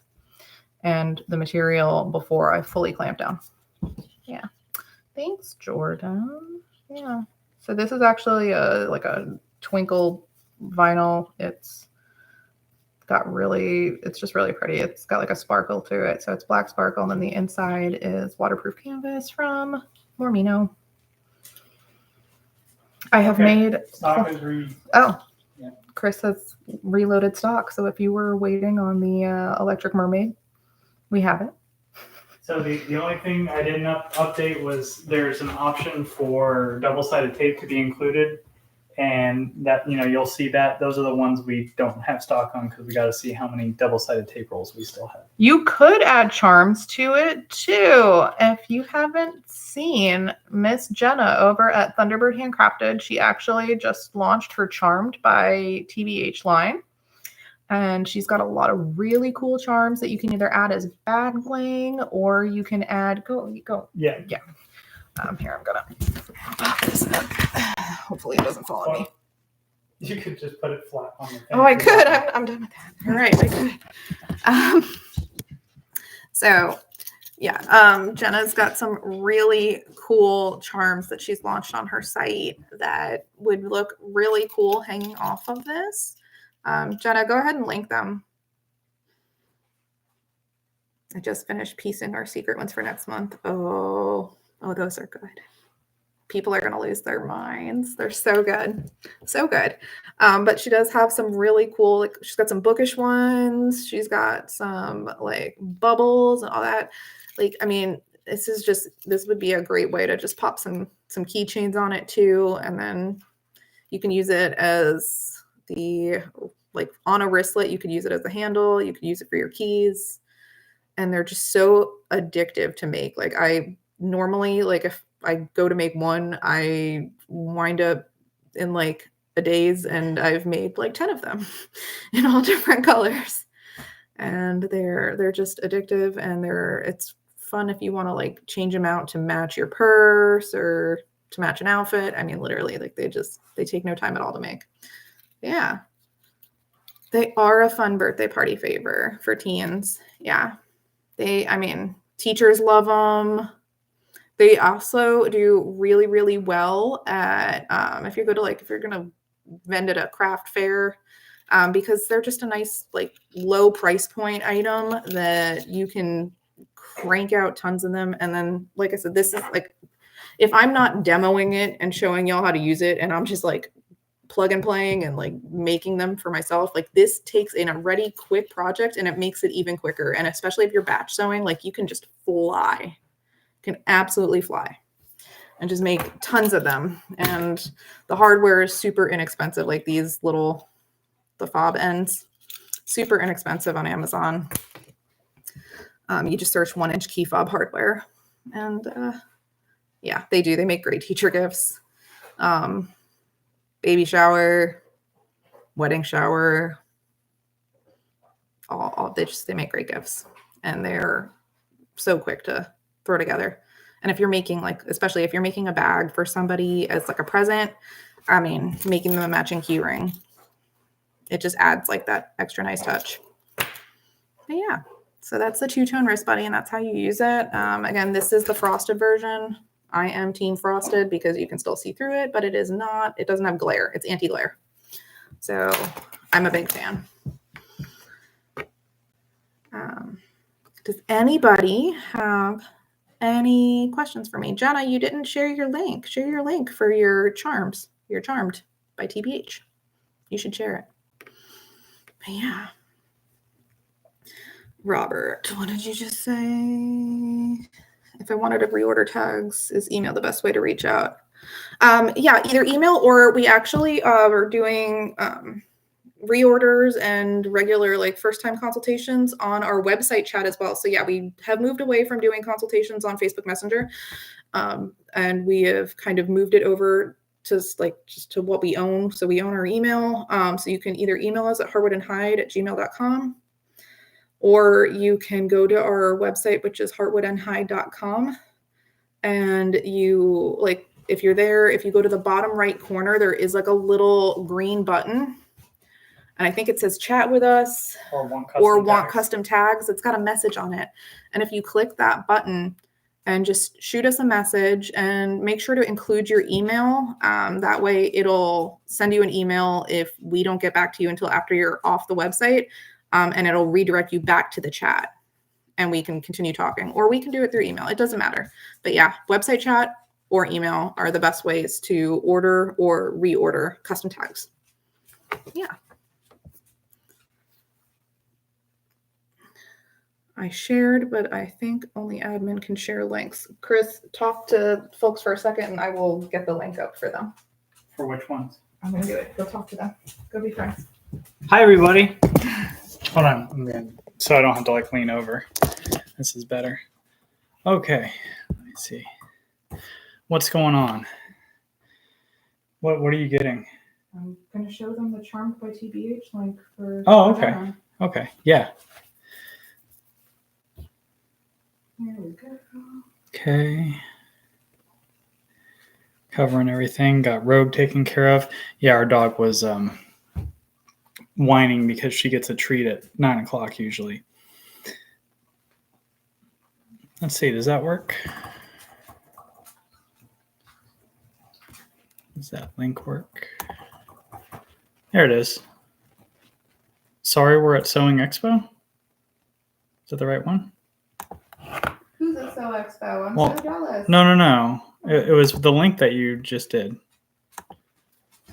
and the material before I fully clamped down. Yeah. Thanks, Jordan. Yeah. So this is actually like a twinkle vinyl. It's just really pretty. It's got like a sparkle to it. So it's black sparkle. And then the inside is waterproof canvas from Mormino. I have made stock is Chris has reloaded stock. So if you were waiting on the Electric Mermaid, we have it. So the only thing I didn't update was there's an option for double-sided tape to be included, and that you'll see that those are the ones we don't have stock on because we got to see how many double-sided tape rolls we still have. You could add charms to it too. If you haven't seen Miss Jenna over at Thunderbird Handcrafted, she actually just launched her Charmed by TBH line. And she's got a lot of really cool charms that you can either add as bag bling or you can add go. Yeah. Here I'm gonna pop this up. Hopefully it doesn't fall on me. You could just put it flat on the thing. Oh, I could. I'm done with that. All right, I could. So yeah, Jenna's got some really cool charms that she's launched on her site that would look really cool hanging off of this. Jenna, go ahead and link them. I just finished piecing our secret ones for next month. Oh, those are good. People are going to lose their minds. They're so good. So good. But she does have some really cool, like she's got some bookish ones. She's got some like bubbles and all that. Like, I mean, this would be a great way to just pop some keychains on it too. And then you can use it as like on a wristlet. You could use it as a handle. You could use it for your keys. And they're just so addictive to make. Like I normally, like if I go to make one, I wind up in like a daze and I've made like 10 of them in all different colors. And they're just addictive, and it's fun if you want to like change them out to match your purse or to match an outfit. I mean, literally, like they take no time at all to make. Yeah. They are a fun birthday party favor for teens. Yeah. Teachers love them. They also do really, really well at, if you're going to vend at a craft fair, because they're just a nice, like low price point item that you can crank out tons of them. And then, like I said, this is like, if I'm not demoing it and showing y'all how to use it, and I'm just like plug and playing and like making them for myself, like this takes in a ready quick project and it makes it even quicker. And especially if you're batch sewing, like you can just fly, can absolutely fly and just make tons of them. And the hardware is super inexpensive. Like these the fob ends, super inexpensive on Amazon. You just search 1-inch key fob hardware, and yeah, they make great teacher gifts. Baby shower, wedding shower, they make great gifts, and they're so quick to throw together. And if you're making especially if you're making a bag for somebody as like a present, I mean, making them a matching key ring, it just adds like that extra nice touch. But yeah, so that's the two-tone wrist buddy, and that's how you use it. Again, this is the frosted version. I am team frosted because you can still see through it, but it doesn't have glare. It's anti-glare. So I'm a big fan. Does anybody have any questions for me? Jenna, you didn't share your link. Share your link for your charms. You're Charmed by TBH. You should share it. But yeah. Robert, what did you just say? If I wanted to reorder tags, is email the best way to reach out? Yeah, either email, or we actually are doing reorders and regular like first-time consultations on our website chat as well. So yeah, we have moved away from doing consultations on Facebook Messenger. And we have kind of moved it over to just to what we own. So we own our email. So you can either email us at heartwoodandhide@gmail.com, or you can go to our website, which is heartwoodandhide.com. And if you're there, if you go to the bottom right corner, there is like a little green button. And I think it says chat with us Or want custom tags. It's got a message on it. And if you click that button and just shoot us a message and make sure to include your email, that way it'll send you an email if we don't get back to you until after you're off the website, and it'll redirect you back to the chat and we can continue talking, or we can do it through email. It doesn't matter. But yeah, website chat or email are the best ways to order or reorder custom tags. Yeah. I shared, but I think only admin can share links. Chris, talk to folks for a second and I will get the link up for them. For which ones? I'm going to do it. Go talk to them. Go be friends. Hi, everybody. Hold on. So I don't have to like lean over. This is better. Okay. Let me see. What's going on? What are you getting? I'm going to show them the Charmed by TBH link for. Oh, okay. Okay. Yeah. Here we go. Okay. Covering everything. Got Rogue taken care of. Yeah, our dog was whining because she gets a treat at 9 o'clock usually. Let's see. Does that work? Does that link work? There it is. Sorry, we're at Sewing Expo. Is that the right one? Who's at Sew Expo? I'm so jealous. No. It was the link that you just did.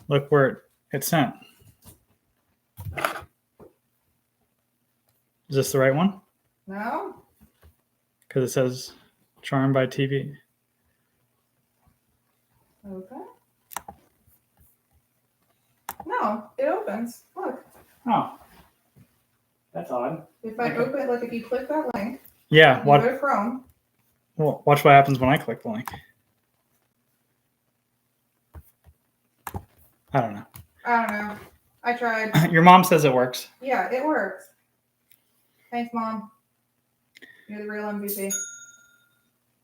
Look where it sent. Is this the right one? No. Because it says Charmed by TV. Okay. No, it opens. Look. Oh. That's odd. If I open, if you click that link. Yeah. You go to Chrome. Well, watch what happens when I click the link. I don't know. I tried. Your mom says it works. Yeah, it works. Thanks, Mom. You're the real MVP.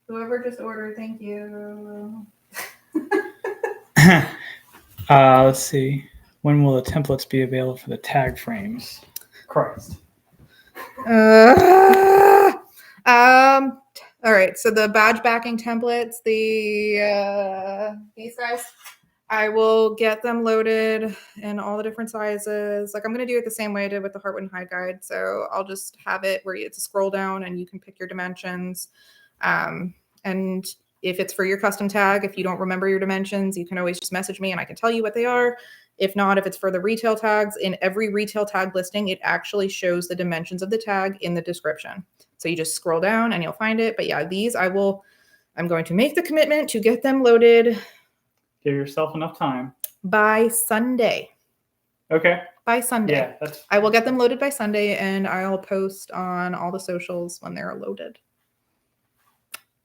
Whoever just ordered, thank you. Let's see. When will the templates be available for the tag frames? Christ. All right. So the badge backing templates, these guys, I will get them loaded in all the different sizes. Like I'm going to do it the same way I did with the Heartwood and Hide guide. So I'll just have it where it's a scroll down and you can pick your dimensions. And if it's for your custom tag, if you don't remember your dimensions, you can always just message me and I can tell you what they are. If not, if it's for the retail tags, in every retail tag listing, it actually shows the dimensions of the tag in the description. So you just scroll down and you'll find it. But yeah, these I'm going to make the commitment to get them loaded. Give yourself enough time. By Sunday. Okay. By Sunday. Yeah, I will get them loaded by Sunday and I'll post on all the socials when they're loaded.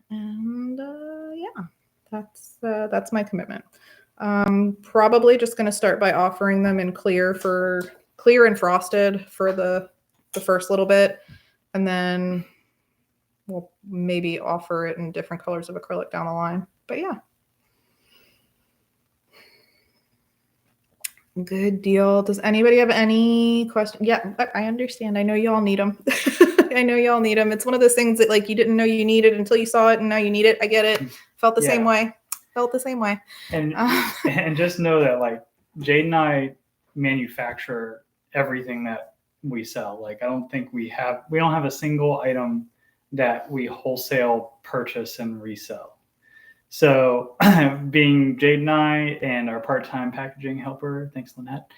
And yeah, that's my commitment. Probably just going to start by offering them in clear and frosted for the first little bit. And then we'll maybe offer it in different colors of acrylic down the line. But yeah. Good deal. Does anybody have any questions? Yeah, I understand. I know y'all need them. I know y'all need them. It's one of those things that like you didn't know you needed until you saw it and now you need it. I get it. Felt the same way. And just know that like Jade and I manufacture everything that we sell. Like I don't think we don't have a single item that we wholesale purchase and resell. So being Jade and I and our part-time packaging helper, thanks Lynette,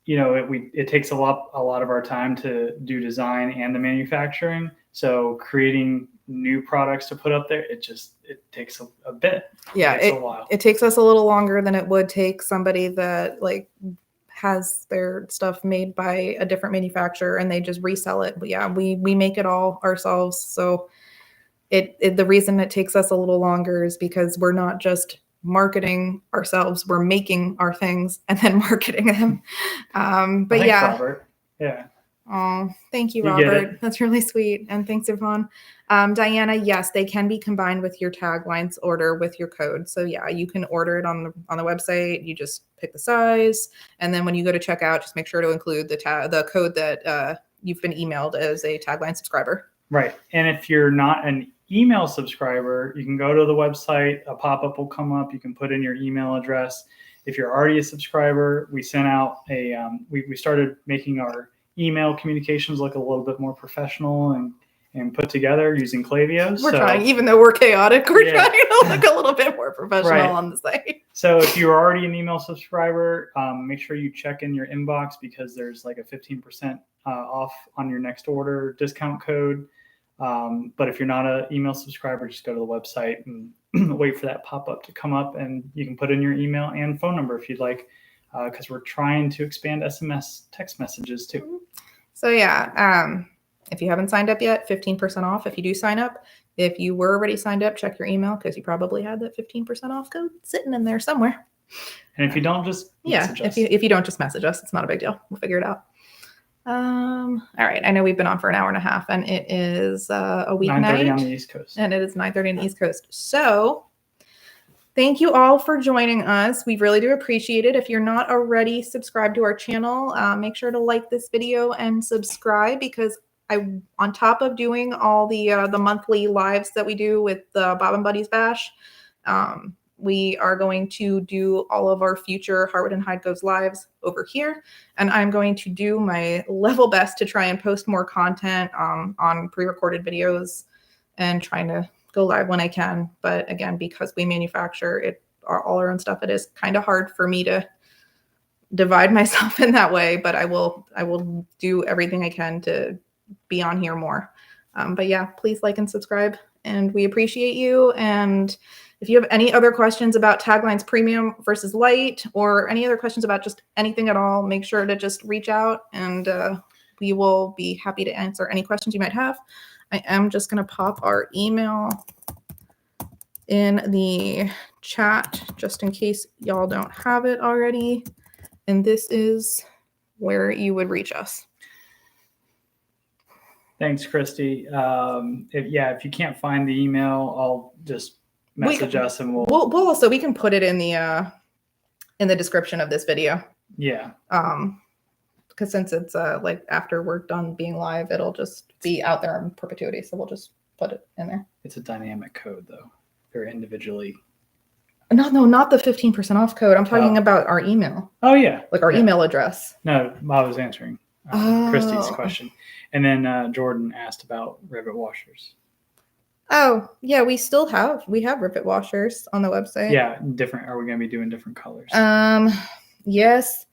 it takes a lot of our time to do design and the manufacturing. So creating new products to put up there, it takes a bit. Yeah, it takes us a little longer than it would take somebody that like has their stuff made by a different manufacturer and they just resell it. But yeah, we make it all ourselves. So the reason it takes us a little longer is because we're not just marketing ourselves, we're making our things and then marketing them. But Thanks, yeah. Robert. Yeah. Oh, thank you, You get Robert. it. That's really sweet. And thanks, Yvonne. Diana, yes, they can be combined with your taglines order with your code. So yeah, you can order it on the website. You just pick the size, and then when you go to checkout, just make sure to include the code that you've been emailed as a tagline subscriber. Right. And if you're not an email subscriber, you can go to the website. A pop-up will come up. You can put in your email address. If you're already a subscriber, we sent out we started making our email communications look a little bit more professional and put together using Klaviyo. We're trying, even though we're chaotic, we're Yeah. trying to look a little bit more professional Right. on the site. So if you're already an email subscriber, make sure you check in your inbox because there's like a 15% off on your next order discount code. But if you're not an email subscriber, just go to the website and wait for that pop-up to come up, and you can put in your email and phone number if you'd like, because we're trying to expand SMS text messages too. So yeah, if you haven't signed up yet, 15% off if you do sign up. If you were already signed up, check your email because you probably had that 15% off code sitting in there somewhere. And if you don't, just message us. If you don't, just message us. It's not a big deal. We'll figure it out. All right. I know we've been on for an hour and a half, and it is a weeknight. 9:30 on the East Coast. And it is 9:30 on the East Coast. So thank you all for joining us. We really do appreciate it. If you're not already subscribed to our channel, make sure to like this video and subscribe, because on top of doing all the monthly lives that we do with the Bob and Buddies Bash, we are going to do all of our future Heartwood and Hyde Goes lives over here. And I'm going to do my level best to try and post more content on pre-recorded videos and trying to go live when I can. But again, because we manufacture all our own stuff, it is kind of hard for me to divide myself in that way. But I will do everything I can to be on here more. But yeah, please like and subscribe, and we appreciate you. And if you have any other questions about Taglines Premium versus Lite, or any other questions about just anything at all, make sure to just reach out, and we will be happy to answer any questions you might have. I am just going to pop our email in the chat just in case y'all don't have it already. And this is where you would reach us. Thanks, Christy. If you can't find the email, I'll just message us and we'll also, we can put it in the description of this video. Yeah. Because since it's like after we're done being live, it'll just be out there in perpetuity. So we'll just put it in there. It's a dynamic code though. Very individually. No, not the 15% off code. I'm talking about our email. Oh yeah. Like our email address. No, I was answering Christy's question. And then Jordan asked about rivet washers. Oh, yeah, we have rivet washers on the website. Yeah, different. Are we going to be doing different colors? Yes,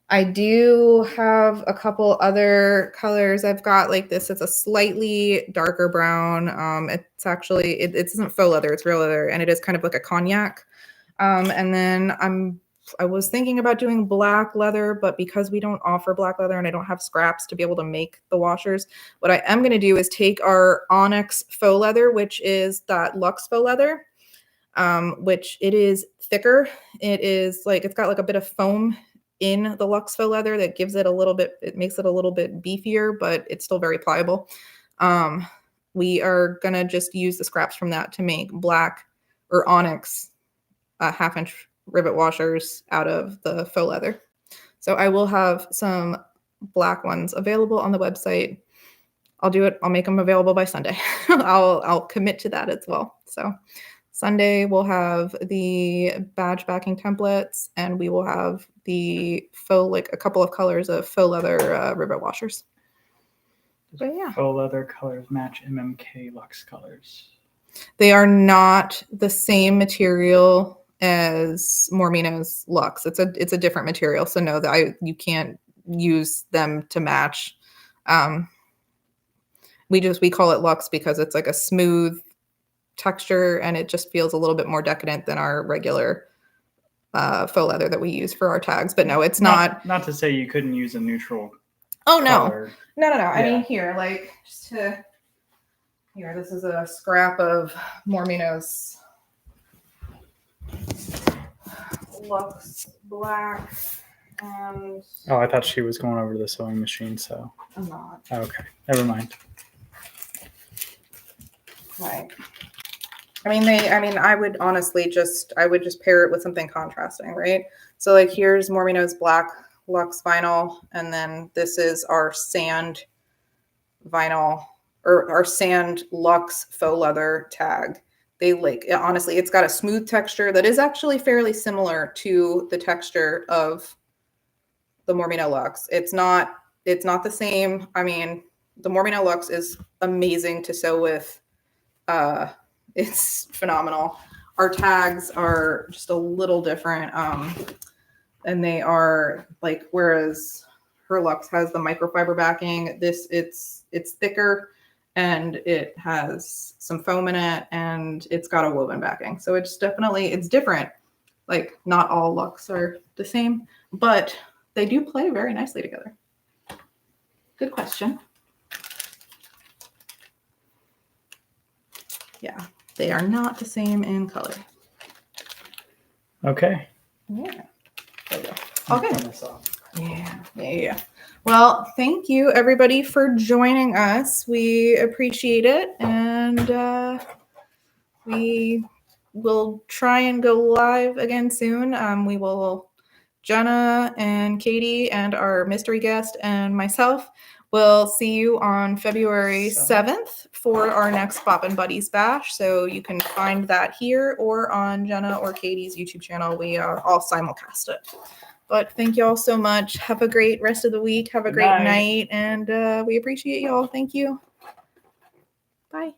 I do have a couple other colors. I've got like this. It's a slightly darker brown. It's actually, it isn't faux leather, it's real leather, and it is kind of like a cognac. And then I was thinking about doing black leather, but because we don't offer black leather and I don't have scraps to be able to make the washers, what I am going to do is take our onyx faux leather, which is that luxe faux leather, which it is thicker. It is like, it's got like a bit of foam in the luxe faux leather that gives it it makes it a little bit beefier, but it's still very pliable. We are going to just use the scraps from that to make black or onyx 1/2-inch rivet washers out of the faux leather. So I will have some black ones available on the website. I'll make them available by Sunday. I'll commit to that as well. So Sunday we'll have the badge backing templates, and we will have the faux, like a couple of colors of faux leather rivet washers. But yeah. Faux leather colors match MMK Luxe colors. They are not the same material as Mormino's Luxe. It's a different material. So no, you can't use them to match. We call it Luxe because it's like a smooth texture, and it just feels a little bit more decadent than our regular faux leather that we use for our tags. But no, it's not. Not to say you couldn't use a neutral. Oh no, color. no. Yeah. I mean, here, like just to Here, this is a scrap of Mormino's Lux Black, and Oh, I thought she was going over to the sewing machine, so. I'm not. Okay, never mind. Right. I would honestly just pair it with something contrasting, right? So like here's Mormino's Black Lux vinyl, and then this is our sand vinyl, or our sand Lux faux leather tag. They honestly, it's got a smooth texture that is actually fairly similar to the texture of the Mormino Lux. It's not the same. I mean, the Mormino Lux is amazing to sew with. It's phenomenal. Our tags are just a little different. And they are like, whereas her Lux has the microfiber backing, it's thicker and it has some foam in it and it's got a woven backing. So it's different. Like not all Lux are the same, but they do play very nicely together. Good question. Yeah, they are not the same in color. Okay. Yeah. There we go. Okay. Yeah. Well, thank you everybody for joining us. We appreciate it, and we will try and go live again soon. We will, Jenna and Katie and our mystery guest and myself will see you on February 7th for our next Boppin' Buddies Bash. So you can find that here or on Jenna or Katie's YouTube channel. We all simulcast it. But thank you all so much. Have a great rest of the week. Have a great night. And we appreciate you all. Thank you. Bye.